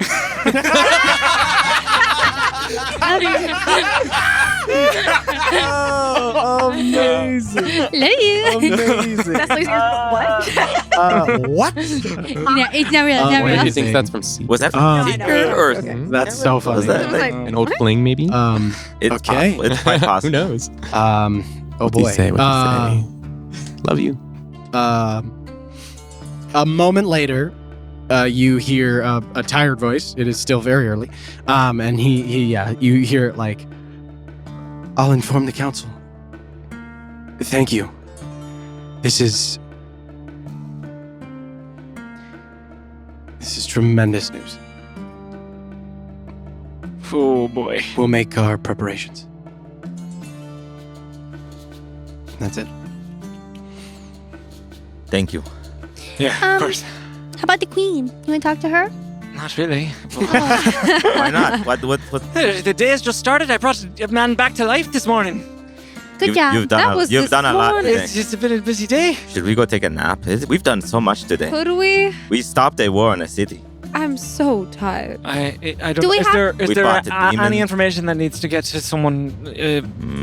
Oh, amazing. Love you. Amazing. that's like, what? What? Yeah, it's not real. It's not Where real. do you think that's from? Sea? Was that Um, secret or That's so funny. Was that like, An old fling, maybe? it's Okay. possible. It's quite possible. Who knows? Oh What do boy. you say? What do you say? Love you. A moment later, you hear a tired voice. It is still very early. And you hear it like, I'll inform the council. Thank you. This is tremendous news. Oh boy. We'll make our preparations. That's it. Thank you. Yeah, of course. How about the queen? You want to talk to her? Not really. Why not? What? The day has just started. I brought a man back to life this morning. Good job. You've That done was you've this done a lot morning. today. It's just been a busy day. Should we go take a nap? We've done so much today. Could we? We stopped a war in a city. I'm so tired. I don't. Do we is have- there We fought the any demons. information that needs to get to someone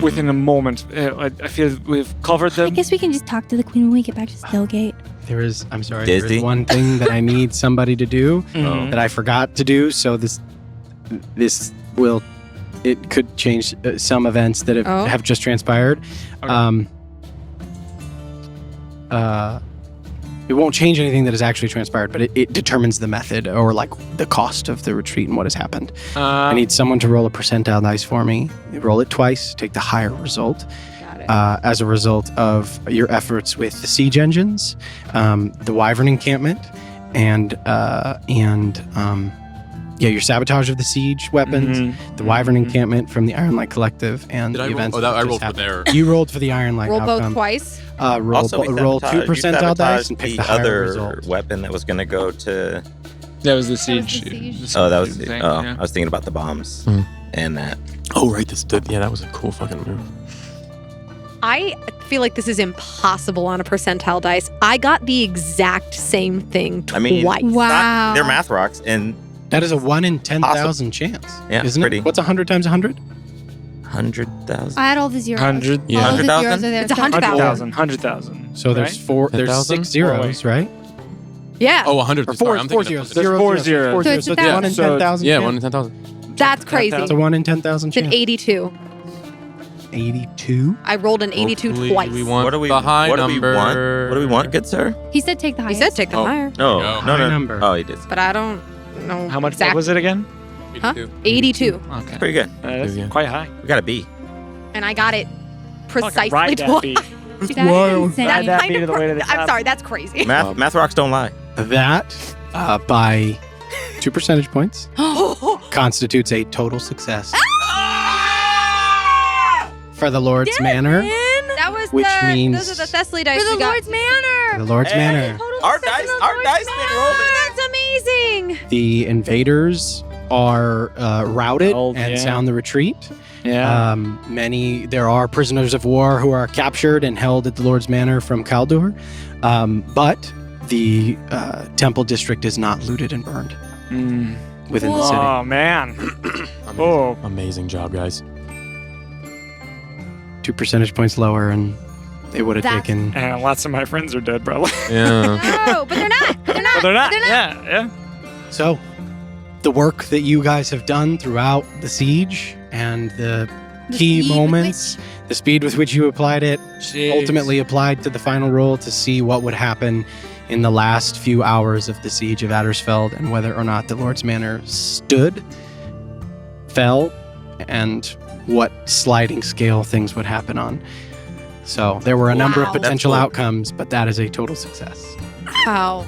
within a moment? I feel we've covered I them. guess we can just talk to the queen when we get back to Stillgate. There is there Disney? is one thing that I need somebody to do Mhm. that I forgot to do. So it could change some events that Oh. have just transpired. Okay. It won't change anything that has actually transpired, but it determines the method or like the cost of the retreat and what has happened. I need someone to roll a percentile dice for me. Roll it twice, take the higher result. Got it. As a result of your efforts with the siege engines, the Wyvern encampment, and your sabotage of the siege weapons, Mhm. the Wyvern encampment from the Iron Light Collective, and Did the I roll? events. Oh, that I just rolled for happened. there. You rolled for the Iron Light Roll both outcome. twice. Roll Also, we roll 2 sabotaged- you percentile dice sabotaged and pick the the higher other result. weapon that was going to go to. That was the was the siege. siege. Oh, that was. thing, Oh, yeah. I was thinking about the bombs Hmm. and that. Oh, right. Yeah, that was a cool fucking move. I feel like this is impossible on a percentile dice. I got the exact same thing twice. I mean, Wow. They're math rocks, and That is a 1 in 10,000 chance. Yeah, isn't pretty. it? What's 100 times 100? 100,000. I had all the zeros. 100. All Yeah. of the 100,000? zeros are there. It's 100,000. 100,000. So there's right? there's 10,000? 6 zeros, right? Yeah. Oh, 100. Or Sorry, I'm four thinking zeros. of- There's Zero, four zero, zeros. four So zeros. it's So it's 1,000. 1 in So- 10,000. Yeah, chance. 1 in 10,000. That's crazy. 10,000. It's a 1 in 10,000 It's an chance. 82. 82. I rolled an 82 Hopefully twice. We want What do we? the high what do number. we want? What do we want, good sir? He said take the He highest. said take the Oh. higher, No, Go. no, no. High number. Oh, he did. but I don't know. How much exact- was it again? Huh? 82. Okay. Pretty good. That's Yeah. quite high. We got a B. And I got it precisely Ride that twice. beat. That is insane. Ride that Kind beat of of the way to the I'm top. sorry, that's crazy. Math rocks don't lie. That, by 2 percentage points, constitutes a total success for the Lord's Manor. That was Which means- those are the Thessaly dice For the we got. Lord's Manor. The Lord's Hey. Manor. Our dice been rolling. That's amazing. The invaders are routed Oh, and yeah. sound the retreat. Yeah. There are prisoners of war who are captured and held at the Lord's Manor from Kaldur, but the temple district is not looted and burned Mm. within the city. Oh man. Amazing. Oh. Amazing job, guys. 2 percentage points lower, and it would have That's- taken. And lots of my friends are dead, probably. Yeah. No, but they're not. They're not. But they're not. They're not. Yeah. Yeah. So, the work that you guys have done throughout the siege and the The key speed with moments, the speed with which you applied it, ultimately applied to the final roll to see what would happen in the last few hours of the siege of Addersfeld and whether or not the Lord's Manor stood, fell, and what sliding scale things would happen on. So there were a number of Wow. potential That's cool. outcomes, but that is a total success. Wow.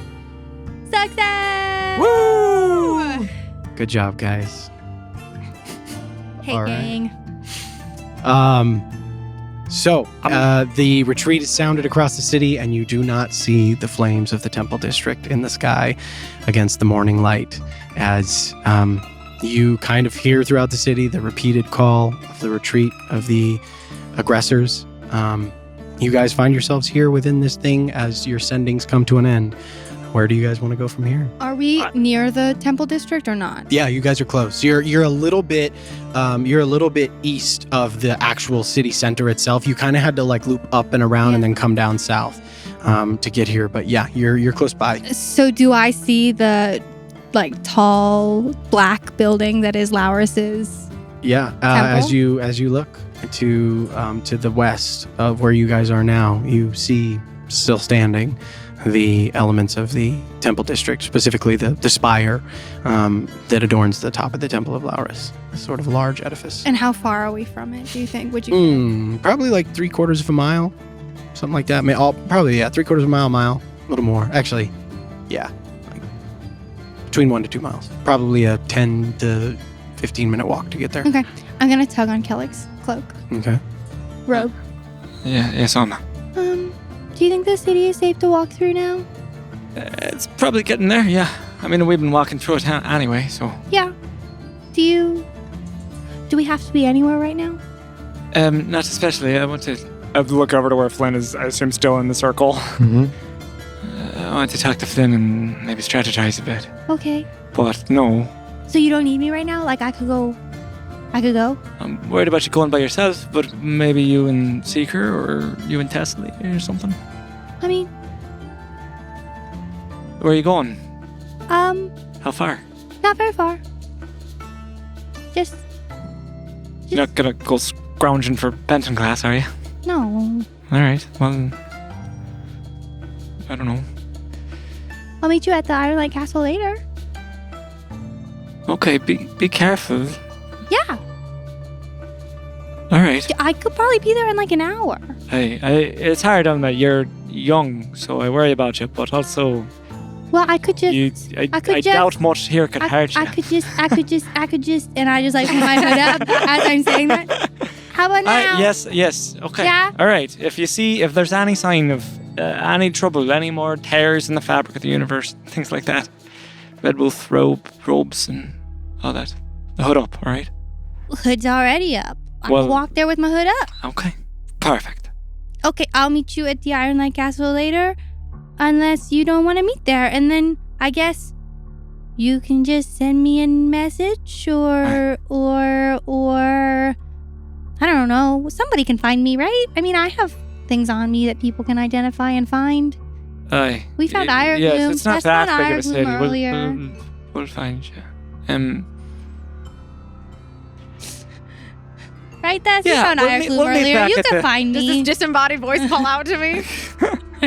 Success. Woo! Good job, guys. Hey, All right. gang. So the retreat is sounded across the city, and you do not see the flames of the temple district in the sky against the morning light, as you kind of hear throughout the city the repeated call of the retreat of the aggressors. You guys find yourselves here within this thing as your sendings come to an end. Where do you guys want to go from here? Are we near the temple district or not? Yeah, you guys are close. You're a little bit east of the actual city center itself. You kind of had to like loop up and around and then come down south to get here. But yeah, you're close by. So do I see the like tall black building that is Laurus's? Yeah, Temple? as you look to the west of where you guys are now, you see still standing the elements of the temple district, specifically the spire that adorns the top of the Temple of Laurus, a sort of large edifice. And how far are we from it, do you think? Would you Probably like 3/4 of a mile, something like that. Probably 3/4 of a mile, a little more. Actually, yeah, like between 1 to 2 miles. Probably a 10 to 15-minute walk to get there. Okay. I'm gonna tug on Kellick's cloak. Okay. Robe. Yeah. Yes, on. Do you think the city is safe to walk through now? It's probably getting there. Yeah. I mean, we've been walking through it anyway, so. Yeah. Do we have to be anywhere right now? Not especially. I want to look over to where Flynn is. I assume still in the circle. Mm-hmm. I want to talk to Flynn and maybe strategize a bit. Okay. But no, So you don't need me right now? Like I could go. I'm worried about you going by yourself, but maybe you and Seeker or you and Tesla or something. I mean, Where are you going? How far? Not very far. Just You're not gonna go scrounging for Benton class, are you? no. Alright, well, I don't know. I'll meet you at the Ironlight Castle later. Okay, be careful. Yeah, Alright. I could probably be there in like an hour. It's hard on that you're young, so I worry about you, but also Well, I could just. I just- doubt much here could hurt you. I could just, and I just like put my hood up as I'm saying that. How about now? Yes, okay. Yeah? Alright, if there's any sign of any trouble, any more tears in the fabric of the universe, things like that, Red Wolf robes and all that, the hood up, alright? Hood's already up. I Well- can walk there with my hood up. Okay, perfect. Okay, I'll meet you at the Ironlight Castle later, unless you don't want to meet there, and then I guess you can just send me a message, or I don't know. Somebody can find me, right? I mean, I have things on me that people can identify and find. Aye. We found Yes, Ireglood. it's not That's that not big of a Ireglood city. earlier. We'll find you. Right, Tess? Yeah, You found we'll Ireglood meet earlier. back You at can the- find Does me. this disembodied voice call out to me?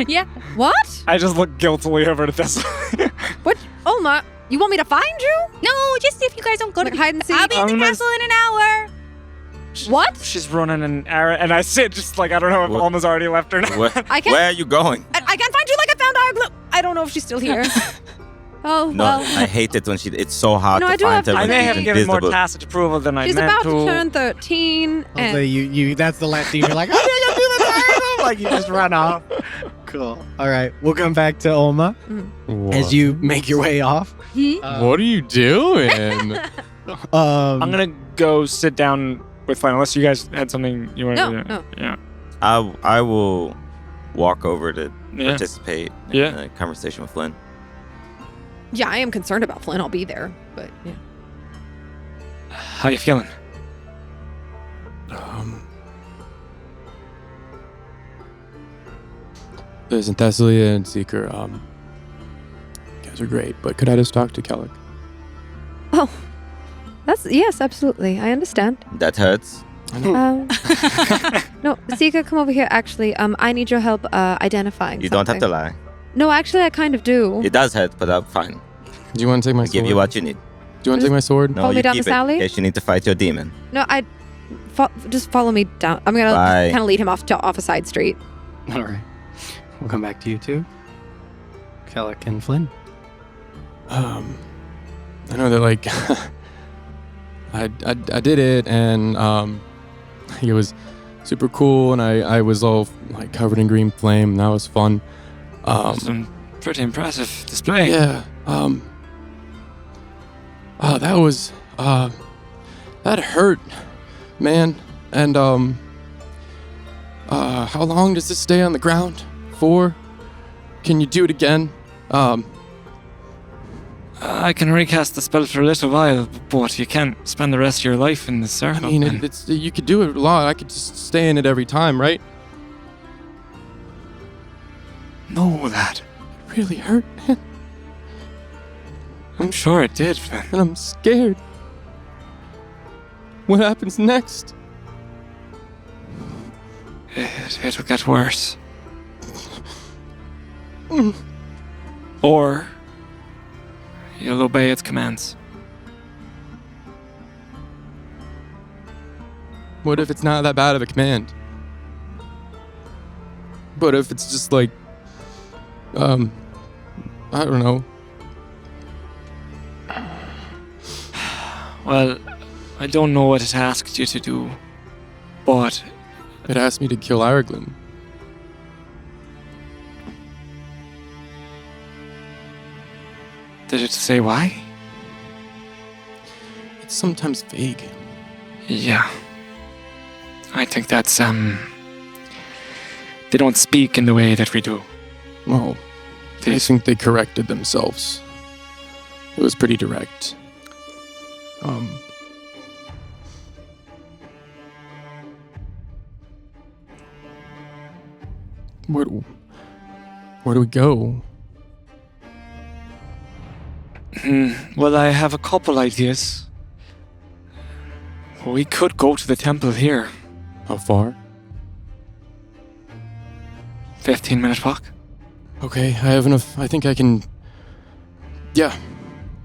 Yeah. What? I just look guiltily over to this. What? Oh my! You want me to find you? No, just if you guys don't go Like to hide and seek? I'll be in the Unless- castle in an hour. What? She's running an arrow, and I sit just like I don't know if What? Alma's already left or not. I can't. Where are you going? I can't find you like I found Ireglood. I don't know if she's still here. Oh, No, well. I hate it when it's so hard No, I to do find have her to I when may she's have given more invisible. tacit approval than I She's meant about to. to turn 13. Also, And you that's the last thing you're like, oh yeah, do this, like you just run off. Cool. All right, we'll come back to Olma as you make your way off. What are you doing? I'm gonna go sit down with Flynn, unless you guys had something you wanted to do. No. Yeah. I will walk over to Yeah. participate in Yeah. a conversation with Flynn. yeah, I am concerned about Flynn. I'll be there. But yeah. How you feeling? Listen, Thessalia and Seeker, you guys are great, but could I just talk to Kellic? Oh, yes, absolutely. I understand. That hurts. No, Sika, come over here. Actually, I need your help identifying. You don't have to something. lie. No, actually, I kind of do. It does hurt, but I'm fine. Do you want to take my I'll sword? give you what you need. Do you want to take my sword? No, Follow me you down keep this it alley? in case you need to fight your demon. No, just follow me down. I'm gonna Bye. kind of lead him off a side street. All right, we'll come back to you too, Kellic and Flynn. I know that like I did it, and it was super cool, and I was all like covered in green flame, and that was fun. Some pretty impressive display. Yeah. That was that hurt, man. And how long does this stay on the ground for? Can you do it again? I can recast the spell for a little while, but you can't spend the rest of your life in the I circle. mean, and- it's you could do it a lot. I could just stay in it every time, right? know that. It really hurt, man. I'm sure it did, Flynn. And I'm scared. What happens next? It'll get worse. Or you'll obey its commands. What if it's not that bad of a command? But if it's just like, I don't know. Well, I don't know what it asked you to do, but It asked me to kill Ireglood. did it say why? It's sometimes vague. Yeah. I think that's, they don't speak in the way that we do. Well, I think they corrected themselves. It was pretty direct. Where do we go? Well, I have a couple ideas. We could go to the temple here. How far? 15-minute walk. Okay, I have enough. I think I can. Yeah,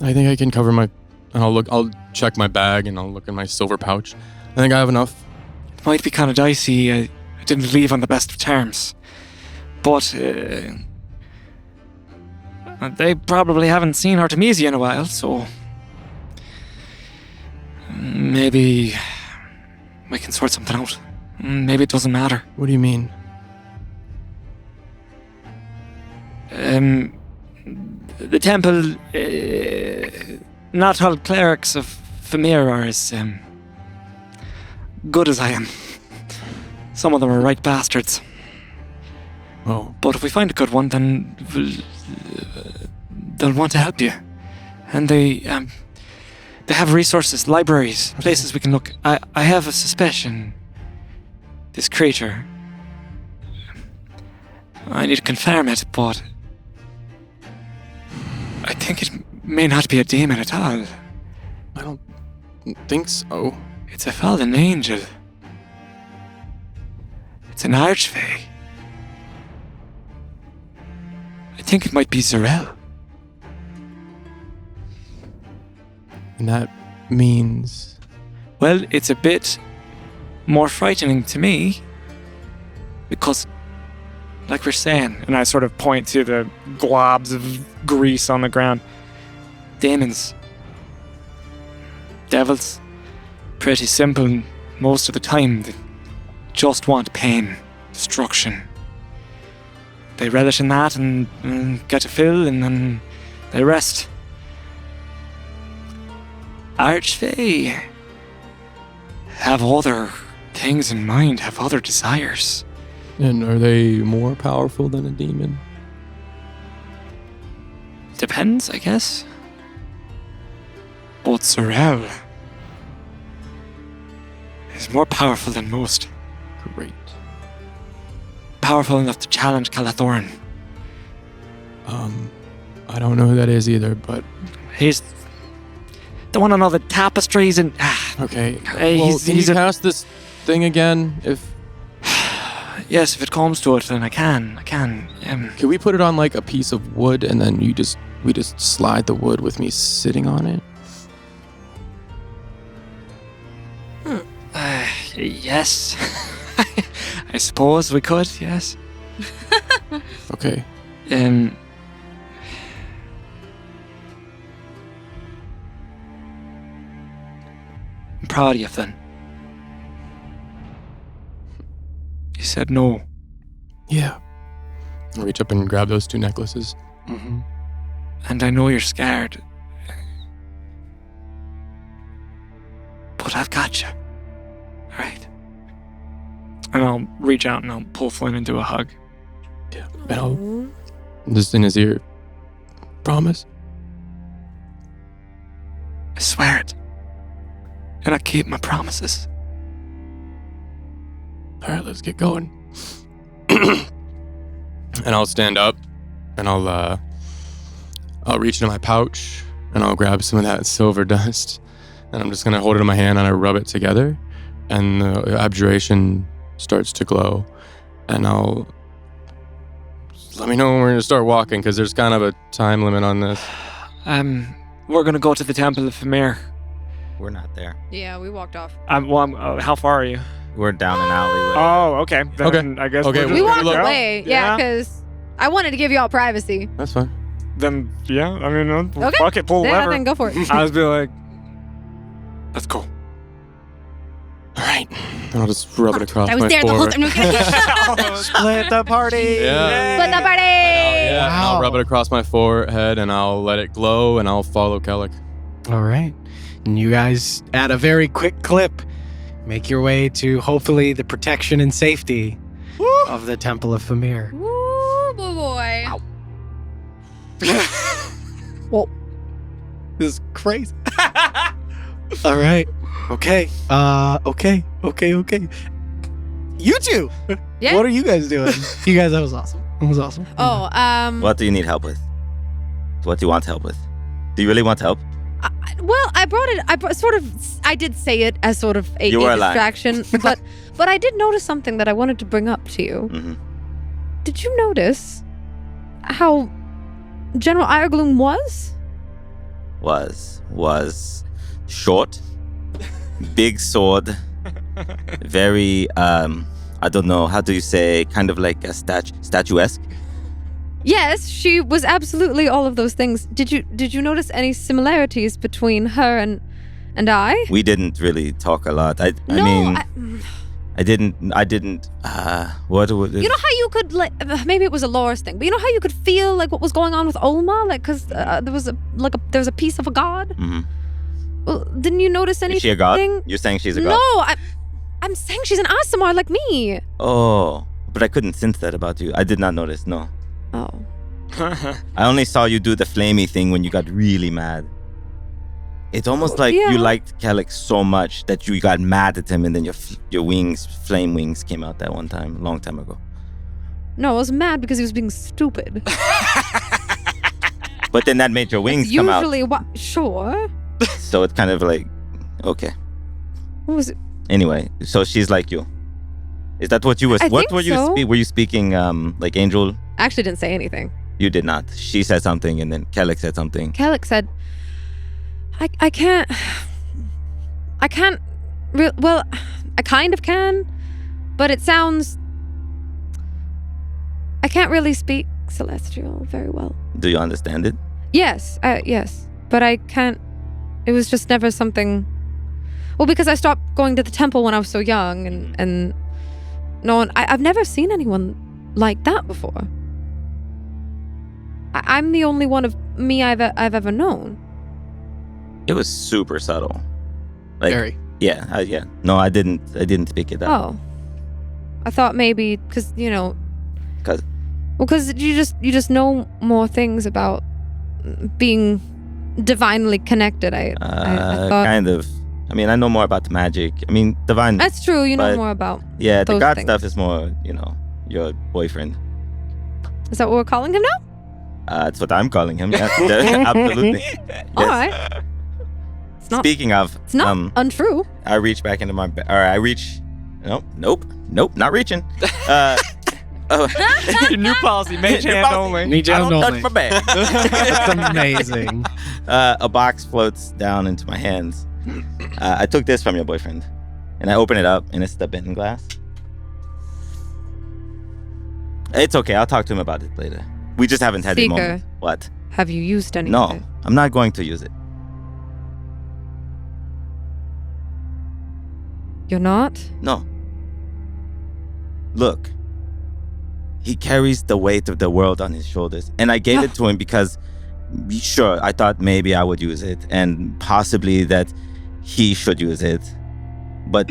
I think I can cover my. And I'll check my bag and I'll look in my silver pouch. I think I have enough. It might be kind of dicey. I didn't leave on the best of terms. But they probably haven't seen Artemisia in a while, so maybe we can sort something out. Maybe it doesn't matter. What do you mean? The temple, not all clerics of Famir are as good as I am. Some of them are right bastards. Oh. But if we find a good one, then they'll want to help you. And they have resources, libraries, places we can look. I have a suspicion this creature, I need to confirm it, but I think it may not be a demon at all. I don't think so. It's a fallen angel. It's an archfey. I think it might be Zarel. And that means... Well, it's a bit more frightening to me because, like we're saying, and I sort of point to the globs of grease on the ground. Demons. Devils. Pretty simple most of the time. They just want pain, destruction. They relish in that and get a fill and then they rest. Archfey have other things in mind, have other desires. And are they more powerful than a demon? Depends, I guess. But Zarel is more powerful than most. Great. Powerful enough to challenge Calathoran. I don't know who that is either, but... He's the one on all the tapestries and... Okay. He's Can you a... cast this thing again? Yes, if it comes to it, then I can. Can we put it on like a piece of wood and then we just slide the wood with me sitting on it? Yes. I suppose we could, yes. Okay. I'm proud of you, Flynn. You said no. Yeah. I'll reach up and grab those 2 necklaces. Mm-hmm. And I know you're scared. But I've got you. Alright? And I'll reach out and I'll pull Flynn into a hug. Yeah. And I'll just in his ear. Promise? I swear it. And I keep my promises. All right, let's get going. And I'll stand up and I'll reach into my pouch and I'll grab some of that silver dust and I'm just going to hold it in my hand and I rub it together and the abjuration starts to glow and I'll let me know when we're going to start walking because there's kind of a time limit on this. We're going to go to the Temple of Famir. We're not there. Yeah, we walked off. How far are you? We're down an alleyway. Oh, okay. Then Okay. I guess Okay, we're We just walked gonna go. away. Yeah, because I wanted to give y'all privacy. That's fine. Then, yeah, I mean, Okay. fuck it, pull the Yeah, lever. then go for it. I was be like, let's go. All right. And I'll just rub it across I was my there the whole forehead. time. Split the party. Yeah. Split the party! Yeah, and I'll Wow. rub it across my forehead and I'll let it glow and I'll follow Kellic. All right. And you guys, at a very quick clip, make your way to hopefully the protection and safety of the Temple of Famir. Woo, boy. Wow. Well, This is crazy. All right. Okay. Okay. You two. Yeah. What are you guys doing? You guys, that was awesome. Oh, What do you need help with? What do you want help with? Do you really want help? well, I brought it. I did say it as sort of a You were lying. distraction, but I did notice something that I wanted to bring up to you. Mm-hmm. Did you notice how General Ireglood Was short, big sword, very I don't know, how do you say, kind of like a statuesque? Yes, she was absolutely all of those things. Did you notice any similarities between her and I? We didn't really talk a lot. I didn't. What would You know how you could maybe it was a Loris thing, but you know how you could feel like what was going on with Olma, like because there was a piece of a god. Mm-hmm. Well, didn't you notice anything? Is she a god? You're saying she's a god? No, I'm saying she's an Aasimar like me. Oh, but I couldn't sense that about you. I did not notice. No. Oh. I only saw you do the flamey thing when you got really mad. It's almost like you liked Kellic so much that you got mad at him, and then your wings, flame wings, came out that one time, a long time ago. No, I was mad because he was being stupid. But then that made your wings come out. Usually, sure. So it's kind of like, okay. What was it? Anyway, so she's like you. Is that what you were? I What think were you? so. Were you speaking like Angel? I actually didn't say anything. You did not. She said something, and then Kellic said something. Kellic said, I can't, well, I kind of can, but it sounds, I can't really speak Celestial very well. Do you understand it? Yes, but I can't, it was just never something, well, because I stopped going to the temple when I was so young, and no one, I've never seen anyone like that before. I'm the only one of me I've ever known. It was super subtle. Like, Very. Yeah, yeah. No, I didn't speak it out. Oh, I thought maybe because because you just know more things about being divinely connected. I thought kind of. I mean, I know more about the magic. I mean, divine. That's true. You know but more about. Yeah, the those god things. stuff is more. Your boyfriend. Is that what we're calling him now? That's what I'm calling him. Yeah, absolutely. Yes. All right. It's not. Speaking of, It's not untrue. I reach back into my bag. Or I reach. Nope, not reaching. Your new policy, mage hand only. Mage I hand don't only. touch my bag. That's amazing. A box floats down into my hands. I took this from your boyfriend, and I open it up, and it's the bitten glass. It's okay. I'll talk to him about it later. We just haven't had the Seeker. moment. What? Have you used any? No, of it? I'm not going to use it. You're not. No. Look. He carries the weight of the world on his shoulders, and I gave it to him because, sure, I thought maybe I would use it, and possibly that he should use it. But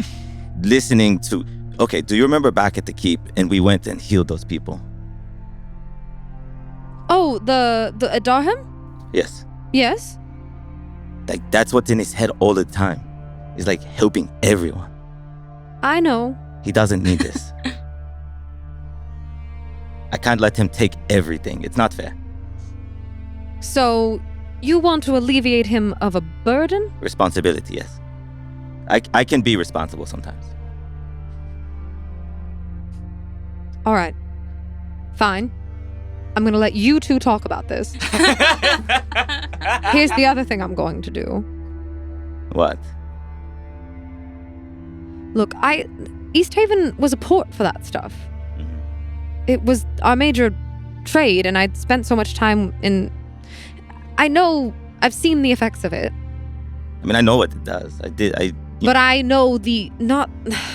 listening to, okay, do you remember back at the keep, and we went and healed those people? Oh, the Adarham? Yes. Yes. Like, that's what's in his head all the time. He's like helping everyone. I know. He doesn't need this. I can't let him take everything. It's not fair. So, you want to alleviate him of a burden? Responsibility, yes. I can be responsible sometimes. All right. Fine. I'm going to let you two talk about this. Here's the other thing I'm going to do. What? Look, East Haven was a port for that stuff. Mhm. It was our major trade, and I'd spent so much time in... I know I've seen the effects of it, I mean, I know what it does. but I know the... Not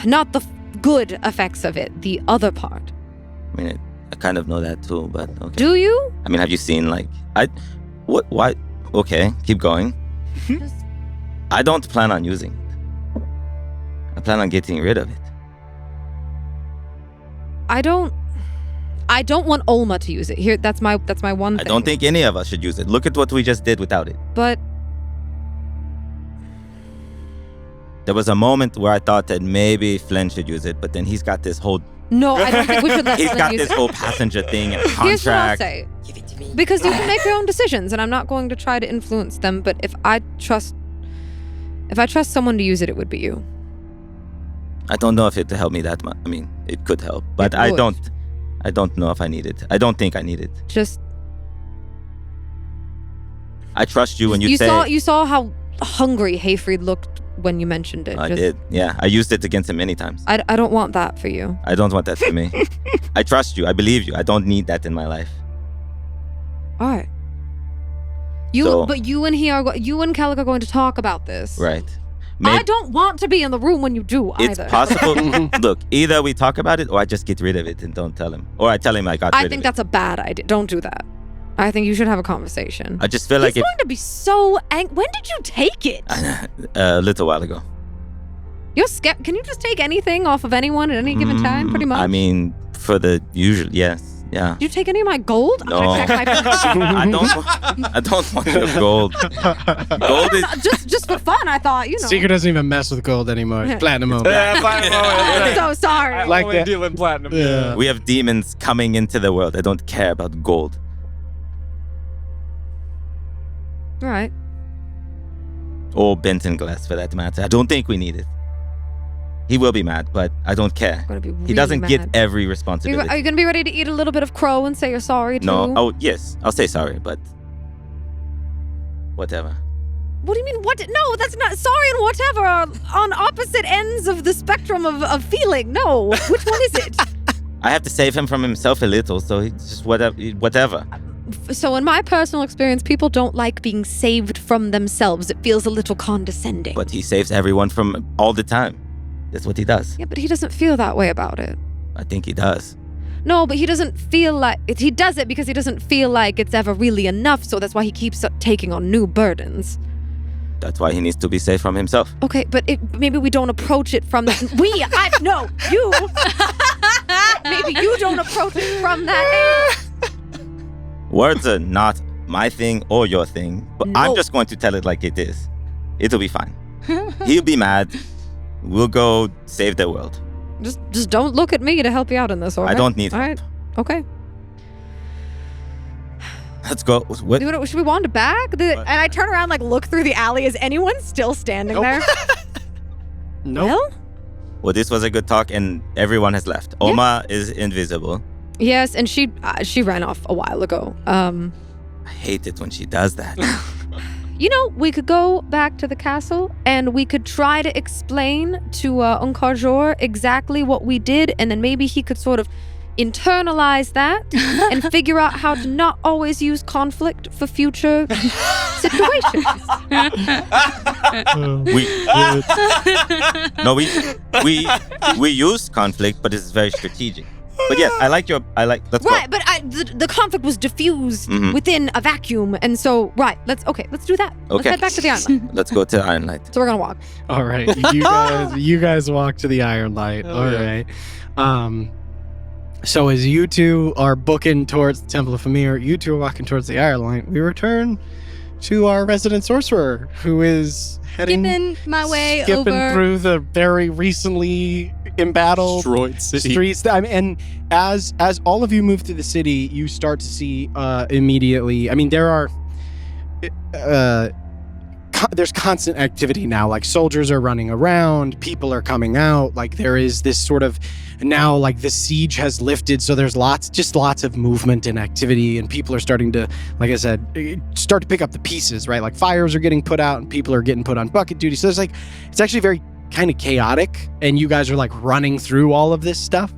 the good effects of it, the other part. I mean, I kind of know that too, but okay. Do you? I mean, have you seen, like... Why? Okay, keep going. I don't plan on using it. I plan on getting rid of it. I don't want Olma to use it. Here, that's my one thing. I don't think any of us should use it. Look at what we just did without it. But There was a moment where I thought that maybe Flynn should use it, but then he's got this whole... No, I don't think we should let He's Flynn got use this it. whole passenger thing and a contract. Here's what I'll say. Because you can make your own decisions, and I'm not going to try to influence them, but if I trust someone to use it, it would be you. I don't know if it helped me that much. I mean, it could help, but I don't know if I need it. I don't think I need it. Just... I trust you when you saw how hungry Hayfried looked when you mentioned it. I did, yeah. I used it against him many times. I don't want that for you. I don't want that for me. I trust you. I believe you. I don't need that in my life. All right. But you and Kellic are going to talk about this. Right. I don't want to be in the room when you do either. It's possible. Look, either we talk about it or I just get rid of it and don't tell him. Or I tell him I got rid of it. I think that's a bad idea. Don't do that. I think you should have a conversation. I just feel like He's going to be so angry. When did you take it? A little while ago. You're scared. Can you just take anything off of anyone at any given time, pretty much? I mean, for the usual, yes. Yeah. Did you take any of my gold? No. I don't want your gold. Gold is... just for fun, I thought, Seeker doesn't even mess with gold anymore. It's platinum only. I'm so sorry. I like that. Deal in platinum. Yeah. We have demons coming into the world. I don't care about gold. All right. Or Benton glass, for that matter. I don't think we need it. He will be mad, but I don't care. He doesn't get every responsibility. Are you going to be ready to eat a little bit of crow and say you're sorry, too? No. Oh, yes. I'll say sorry, but... whatever. What do you mean, what? No, that's not... Sorry and whatever are on opposite ends of the spectrum of feeling. No. Which one is it? I have to save him from himself a little, so he's just whatever. So in my personal experience, people don't like being saved from themselves. It feels a little condescending. But he saves everyone from all the time. That's what he does. Yeah, but he doesn't feel that way about it. I think he does. No, but he doesn't feel like... He does it because he doesn't feel like it's ever really enough, so that's why he keeps taking on new burdens. That's why he needs to be saved from himself. Okay, but maybe we don't approach it from... you! Maybe you don't approach it from that angle. Words are not my thing or your thing, but No. I'm just going to tell it like it is. It'll be fine. He'll be mad. We'll go save the world. Just don't look at me to help you out in this, all right? I don't need All help. right, okay. Let's go. What? Should we wander back? And I turn around, look through the alley. Is anyone still standing there? Nope. Well? Well, this was a good talk, and everyone has left. Yeah. Oma is invisible. Yes, and she ran off a while ago. I hate it when she does that. We could go back to the castle and we could try to explain to Unkar exactly what we did, and then maybe he could sort of internalize that and figure out how to not always use conflict for future situations. We use conflict, but it's very strategic. But yes, let's go. Right, but the conflict was diffused within a vacuum, and so let's do that. Okay. Let's head back to the island. Let's go to Iron Light. So we're gonna walk. All right, you guys walk to the Iron Light. All right. So as you two are booking towards the Temple of Famir, you two are walking towards the Iron Light. We return to our resident sorcerer, who is Skipping my way over through the very recently embattled Destroyed city. streets. And as all of you move through the city, you start to see immediately. I mean, there are there's constant activity now. Like soldiers are running around, people are coming out. Like there is this sort of now, like the siege has lifted, so there's lots of movement and activity, and people are starting to, like I said, start to pick up the pieces, right? Like fires are getting put out, and people are getting put on bucket duty. So there's it's actually very kind of chaotic, and you guys are running through all of this stuff.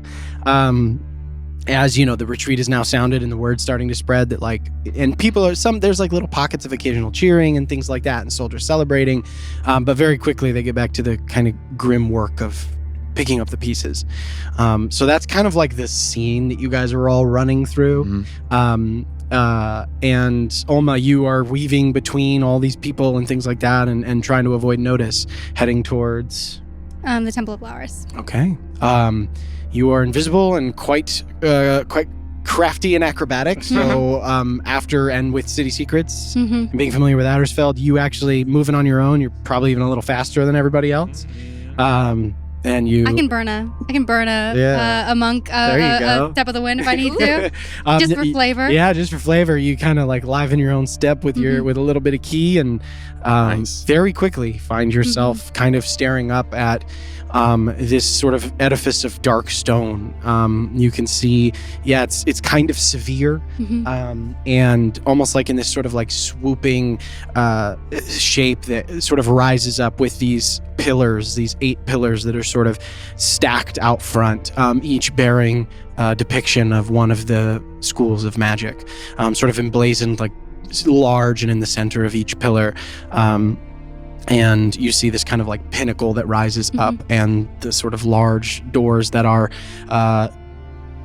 As the retreat is now sounded and the word's starting to spread that and people are there's little pockets of occasional cheering and things like that and soldiers celebrating. But very quickly they get back to the kind of grim work of picking up the pieces. So that's kind of the scene that you guys are all running through. And Olma, you are weaving between all these people and things like that and trying to avoid notice, heading towards the Temple of Flowers. Okay. You are invisible and quite crafty in acrobatics. So after and with City Secrets, and being familiar with Addersfeld, you actually moving on your own. You're probably even a little faster than everybody else. And you, I can burn a monk a step of the wind if I need to, just for flavor. Yeah, just for flavor. You kind of like liven your own step with your with a little bit of key, and very quickly find yourself kind of staring up at this sort of edifice of dark stone. You can see, it's kind of severe, and almost like in this sort of like swooping shape that sort of rises up with these pillars, these 8 pillars that are sort of stacked out front, each bearing a depiction of one of the schools of magic, sort of emblazoned like large and in the center of each pillar. And you see this kind of like pinnacle that rises up, and the sort of large doors that are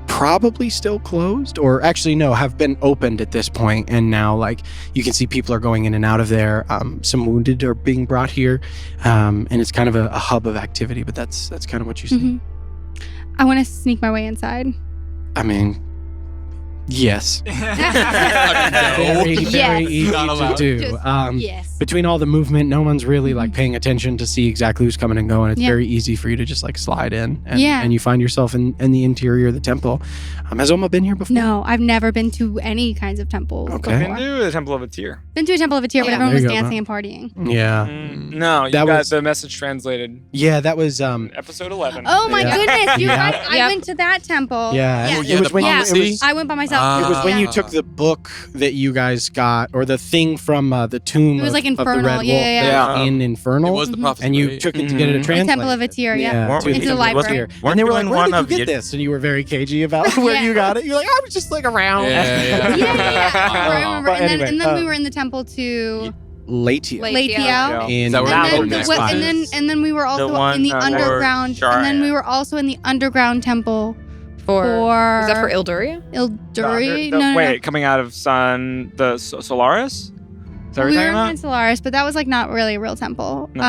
probably still closed, or actually no, have been opened at this point. And now like you can see people are going in and out of there. Some wounded are being brought here, and it's kind of a hub of activity. But that's kind of what you see. I want to sneak my way inside. I mean, yes. No. Very easy to do. Yes. Between all the movement, no one's really like paying attention to see exactly who's coming and going. It's very easy for you to just like slide in, and you find yourself in the interior of the temple. Has Oma been here before? No, I've never been to any kinds of temples. Okay. Been to the Temple of a Tear. Been to a temple of a tear, but everyone There was you go, dancing and partying. Yeah. No, you That got was- the message translated. Yeah, that was Episode 11. Oh my Yeah. goodness, you Yeah. guys! I went to that temple. Yeah. Oh, It yeah, was the when you, prophecy? I went by myself. it was when you Ah. took the book that you guys got, or the thing from the tomb. It was of, like of the Infernal, Red yeah, Wolf yeah. there in Infernal. It was the prophecy. And you right? took it to get it Mhm. translated. The Temple of a Tear, yeah. Weren't we- Into the wasn't library. Here. Weren't And they were you like, in where one did you of get your- this? And you were very cagey about where you got it. You're like, I was just like around. Yeah. I remember. But And anyway, then we were in the temple to Latium. Latiel. In Is that where And we're then, going next what- time? and then we were also one in the for underground. And then we Sharia. were also in the underground temple For for is that for Ilduria? Ilduri? The- No. Wait, coming out of the Solaris? Is that what We you're were talking in about? Solaris, but that was like not really a real temple. No.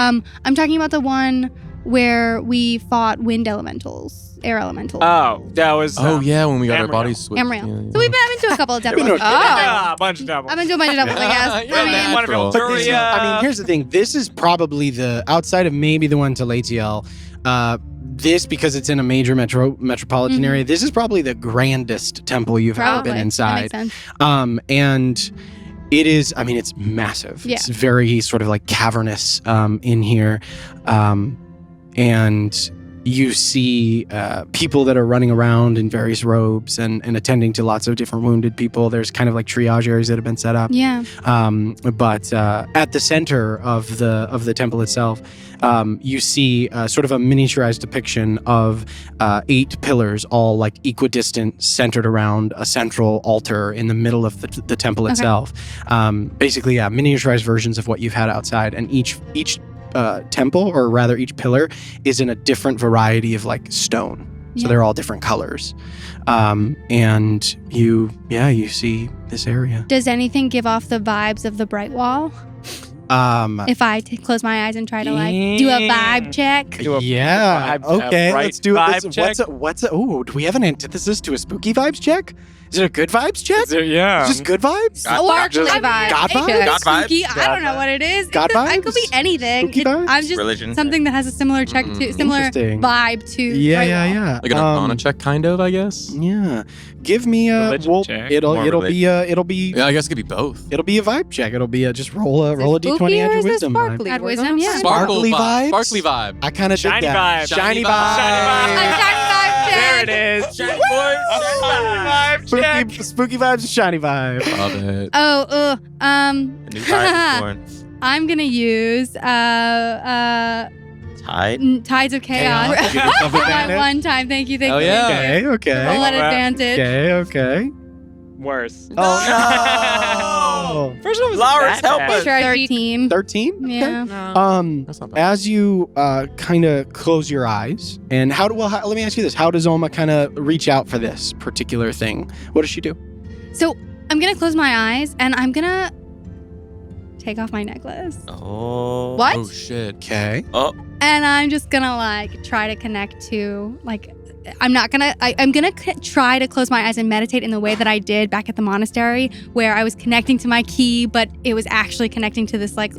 I'm talking about the one where we fought wind elementals, air elementals. Oh, that was. Oh yeah, when we got our Amriel. bodies switched. Amriel. Yeah, So I've been to a couple of temples. Been to a- Yeah, a bunch of devils. I've been to a bunch of temples, I guess. Yeah, I mean, man. One of But But this is, Ilduria. I mean, here's the thing. This is probably the, outside of maybe the one to Latiel, this, because it's in a major metropolitan area, this is probably the grandest temple you've ever probably. been That inside. makes sense. And it is, I mean, it's massive. Yeah. It's very sort of like cavernous in here. And you see people that are running around in various robes and attending to lots of different wounded people. There's kind of like triage areas that have been set up. Yeah. But at the center of the temple itself, you see sort of a miniaturized depiction of 8 pillars, all like equidistant, centered around a central altar in the middle of the temple itself. Basically, miniaturized versions of what you've had outside, and each temple, or rather each pillar, is in a different variety of like stone. So Yeah. they're all different colors. And you see this area. Does anything give off the vibes of the Bright Wall? If I close my eyes and try to like do a vibe check. Do a Yeah. vibe- Okay. a bright Let's do vibe it. check? What's a? Oh, do we have an antithesis to a spooky vibes check? Is it a good vibes check? Is it- yeah. Is this good vibes? Sparkly just- vibe. God It could be vibes? God vibes? spooky. I don't know what it is. God It could be vibes? anything. Spooky vibes? I'm just Religion. something that has a similar check to similar Interesting. vibe to Yeah, Bright yeah, Wall. yeah. Like an Arcana check, kind of, I guess. Yeah. Give me a. Religion Well, check. it'll More be Yeah, I guess it could be both. it'll be a vibe check. It'll be a just roll a Is it d20, spooky add or your is it wisdom vibe. sparkly? Add We're wisdom, going yeah. Sparkly vibes? Sparkly vibe. I kind of did Shiny that. vibe. Shiny Shiny vibe. Shiny vibe. There it is. Shiny boys. Spooky, spooky vibes and shiny vibe. Love it. Oh, A new tide is born. I'm gonna use Tide? Tides of Chaos. Chaos. Give yourself For my advantage. one time. Thank you. Oh, you, yeah. thank you. Okay, Roll okay. at advantage. Okay. Worse. Oh no. First one was Lars, that help bad. us. 13. 13? Yeah. No. That's not bad. As you kind of close your eyes, and let me ask you this: how does Oma kind of reach out for this particular thing? What does she do? So I'm gonna close my eyes and I'm gonna take off my necklace. Oh. What? Oh shit. Okay. Oh. And I'm just gonna like try to connect to like I'm not gonna. I'm gonna try to close my eyes and meditate in the way that I did back at the monastery, where I was connecting to my key, but it was actually connecting to this like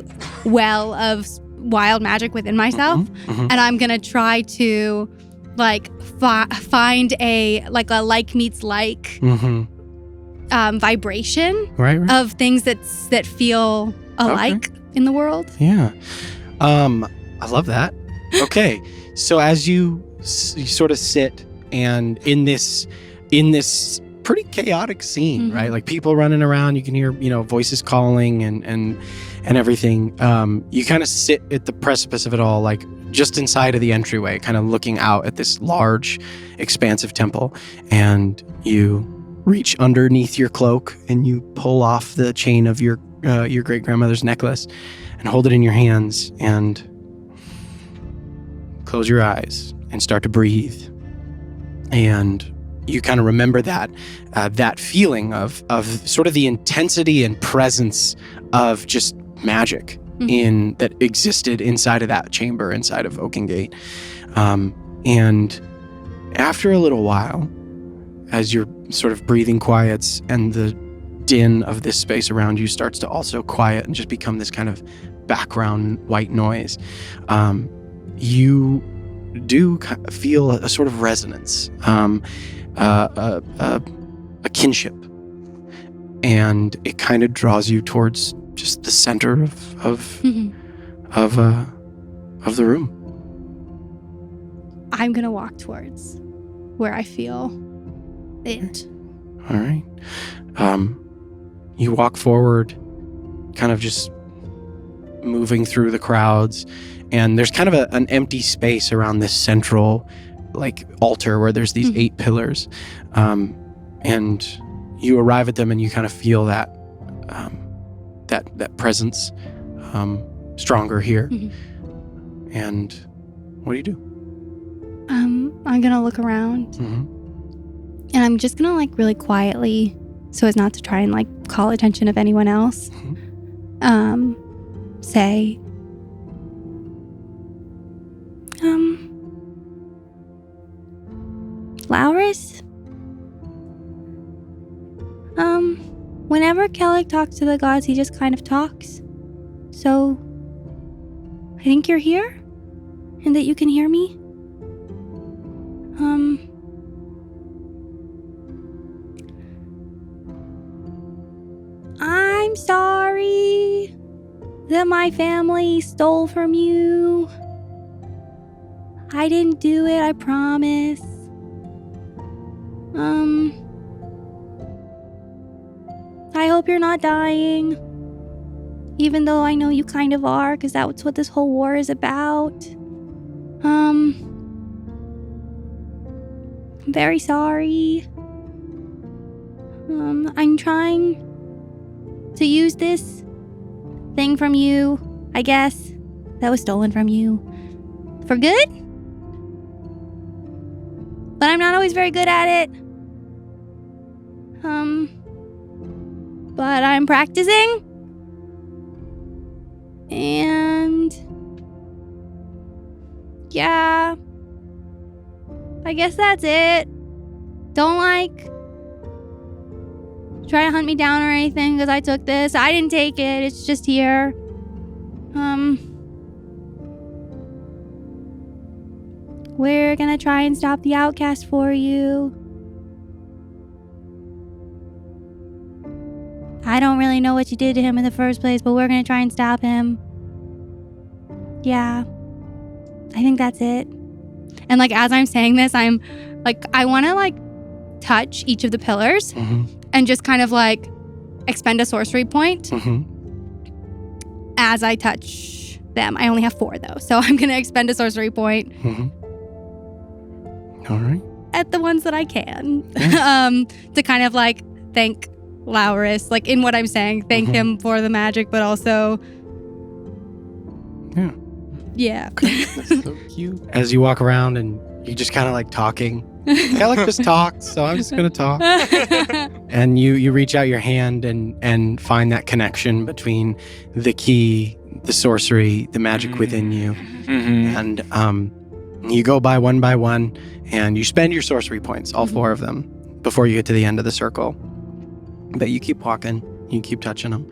well of wild magic within myself. And I'm gonna try to like find a like meets like vibration of things that feel alike in the world. Yeah. I love that. Okay. So as you sort of sit and in this pretty chaotic scene, right? Like people running around, you can hear, voices calling and everything. You kind of sit at the precipice of it all, like just inside of the entryway, kind of looking out at this large, expansive temple, and you reach underneath your cloak and you pull off the chain of your great grandmother's necklace and hold it in your hands and close your eyes and start to breathe. And you kind of remember that feeling of sort of the intensity and presence of just magic that existed inside of that chamber, inside of Oakengate. And after a little while, as your sort of breathing quiets and the din of this space around you starts to also quiet and just become this kind of background white noise, you do feel a sort of resonance, a kinship, and it kind of draws you towards just the center of the room. I'm gonna walk towards where I feel it. All right. You walk forward, kind of just moving through the crowds, and there's kind of an empty space around this central like altar where there's these 8 pillars, and you arrive at them and you kind of feel that presence stronger here. And what do you do? I'm gonna look around, and I'm just gonna like really quietly, so as not to try and like call attention of anyone else, say, Laurus, whenever Kellic talks to the gods, he just kind of talks. So, I think you're here, and that you can hear me. I'm sorry that my family stole from you. I didn't do it, I promise. I hope you're not dying. Even though I know you kind of are, because that's what this whole war is about. I'm very sorry. I'm trying to use this thing from you, I guess, that was stolen from you, for good? But I'm not always very good at it. But I'm practicing. And yeah, I guess that's it. Don't try to hunt me down or anything because I took this. I didn't take it. It's just here. We're gonna try and stop the outcast for you. I don't really know what you did to him in the first place, but we're gonna try and stop him. Yeah. I think that's it. And as I'm saying this, I'm I wanna touch each of the pillars and just kind of expend a sorcery point as I touch them. I only have 4 though, so I'm gonna expend a sorcery point. All right. At the ones that I can, to kind of thank Laurus, in what I'm saying, thank him for the magic, but also, yeah. That's so cute. As you walk around and you just kind of talking. Kellic just talks, so I'm just gonna talk. And you reach out your hand and find that connection between the key, the sorcery, the magic within you, and You go by one, and you spend your sorcery points, all 4 of them, before you get to the end of the circle. But you keep walking, you keep touching them,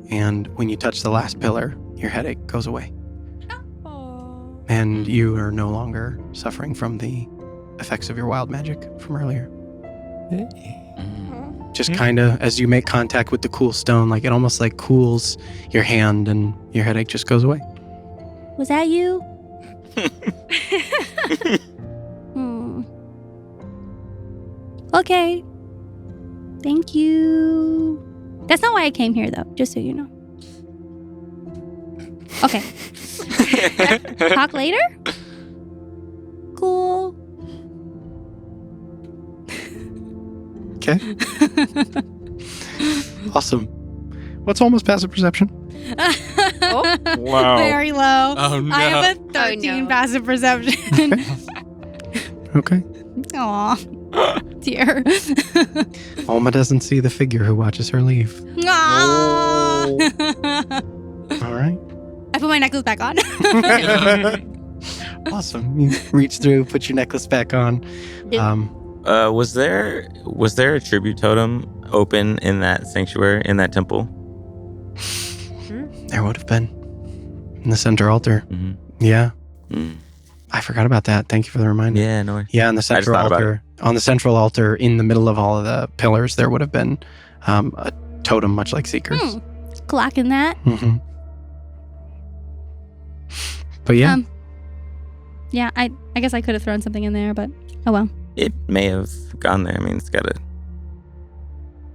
and when you touch the last pillar, your headache goes away. And you are no longer suffering from the effects of your wild magic from earlier. Just kind of, as you make contact with the cool stone, like it almost like cools your hand and your headache just goes away. Was that you? Okay. Thank you. That's not why I came here, though, just so you know. Okay. Talk later? Cool. Okay. Awesome. What's almost passive perception? Wow. Very low. Oh, no. I have a 13 passive perception. Okay. Aw. Dear. Alma doesn't see the figure who watches her leave. Aw. All right. I put my necklace back on. Awesome. You reach through, put your necklace back on. Was there a tribute totem open in that sanctuary, in that temple? There would have been. In the center altar. Mm-hmm. Yeah. Mm. I forgot about that. Thank you for the reminder. Yeah, no worries. Yeah, on the central altar. On the central altar, in the middle of all of the pillars, there would have been a totem, much like Seeker's. Clocking that. Mm-hmm. But yeah. Yeah, I guess I could have thrown something in there, but oh well. It may have gone there. I mean, it's got a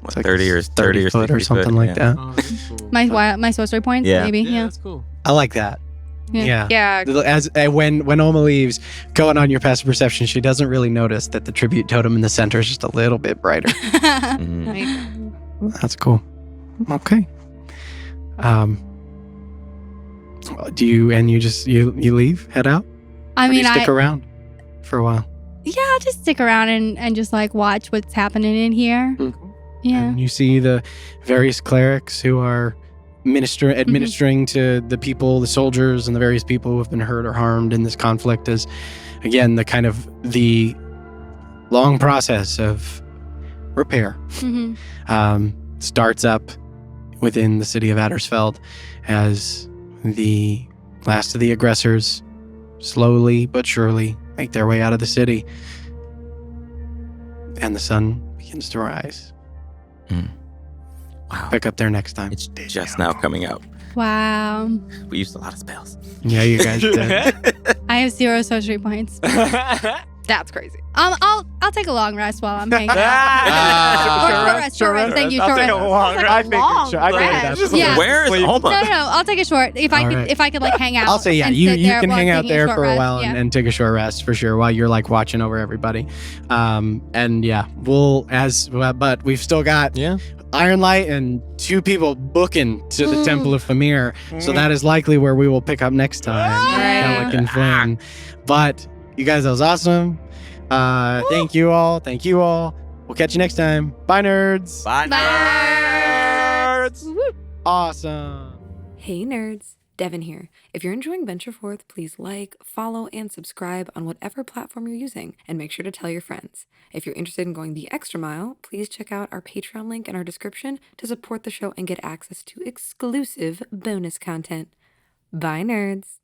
It's like 30 or 30 or foot 60 or something foot, like yeah. that. Oh, that's cool. My sorcery points, Yeah. maybe. Yeah, Yeah. that's cool. I like that. Yeah. Yeah. Yeah. As when Oma leaves, going on your passive perception, she doesn't really notice that the tribute totem in the center is just a little bit brighter. Mhm. That's cool. Okay. Do you you leave, head out? I Or do mean, you stick around for a while? yeah, I'll just stick around and just like watch what's happening in here. Yeah. And you see the various clerics who are administering to the people, the soldiers, and the various people who have been hurt or harmed in this conflict as, again, the long process of repair starts up within the city of Addersfeld as the last of the aggressors slowly but surely make their way out of the city. And the sun begins to rise. Wow. Pick up there next time. It's just now coming out. Wow. We used a lot of spells. Yeah, you guys did. I have 0 sorcery points. That's crazy. I'll take a long rest while I'm hanging out. Short rest. Thank you. Short rest. I think rest. Yeah. Where is Oma? No. I'll take a short. If I All could, right. if I could like hang out. I'll say, yeah, and you sit there can while hang out taking there short for a rest. while Yeah. and take a short rest for sure while you're like watching over everybody. And yeah, but we've still got Iron Light and 2 people booking to the Temple of Famir. So that is likely where we will pick up next time. Alec and Flynn. But you guys, that was awesome. Thank you all. We'll catch you next time. Bye, nerds. Bye. Nerds. Awesome. Hey nerds, Devin here. If you're enjoying Venture Forth, please like, follow, and subscribe on whatever platform you're using, and make sure to tell your friends. If you're interested in going the extra mile, please check out our Patreon link in our description to support the show and get access to exclusive bonus content. Bye nerds.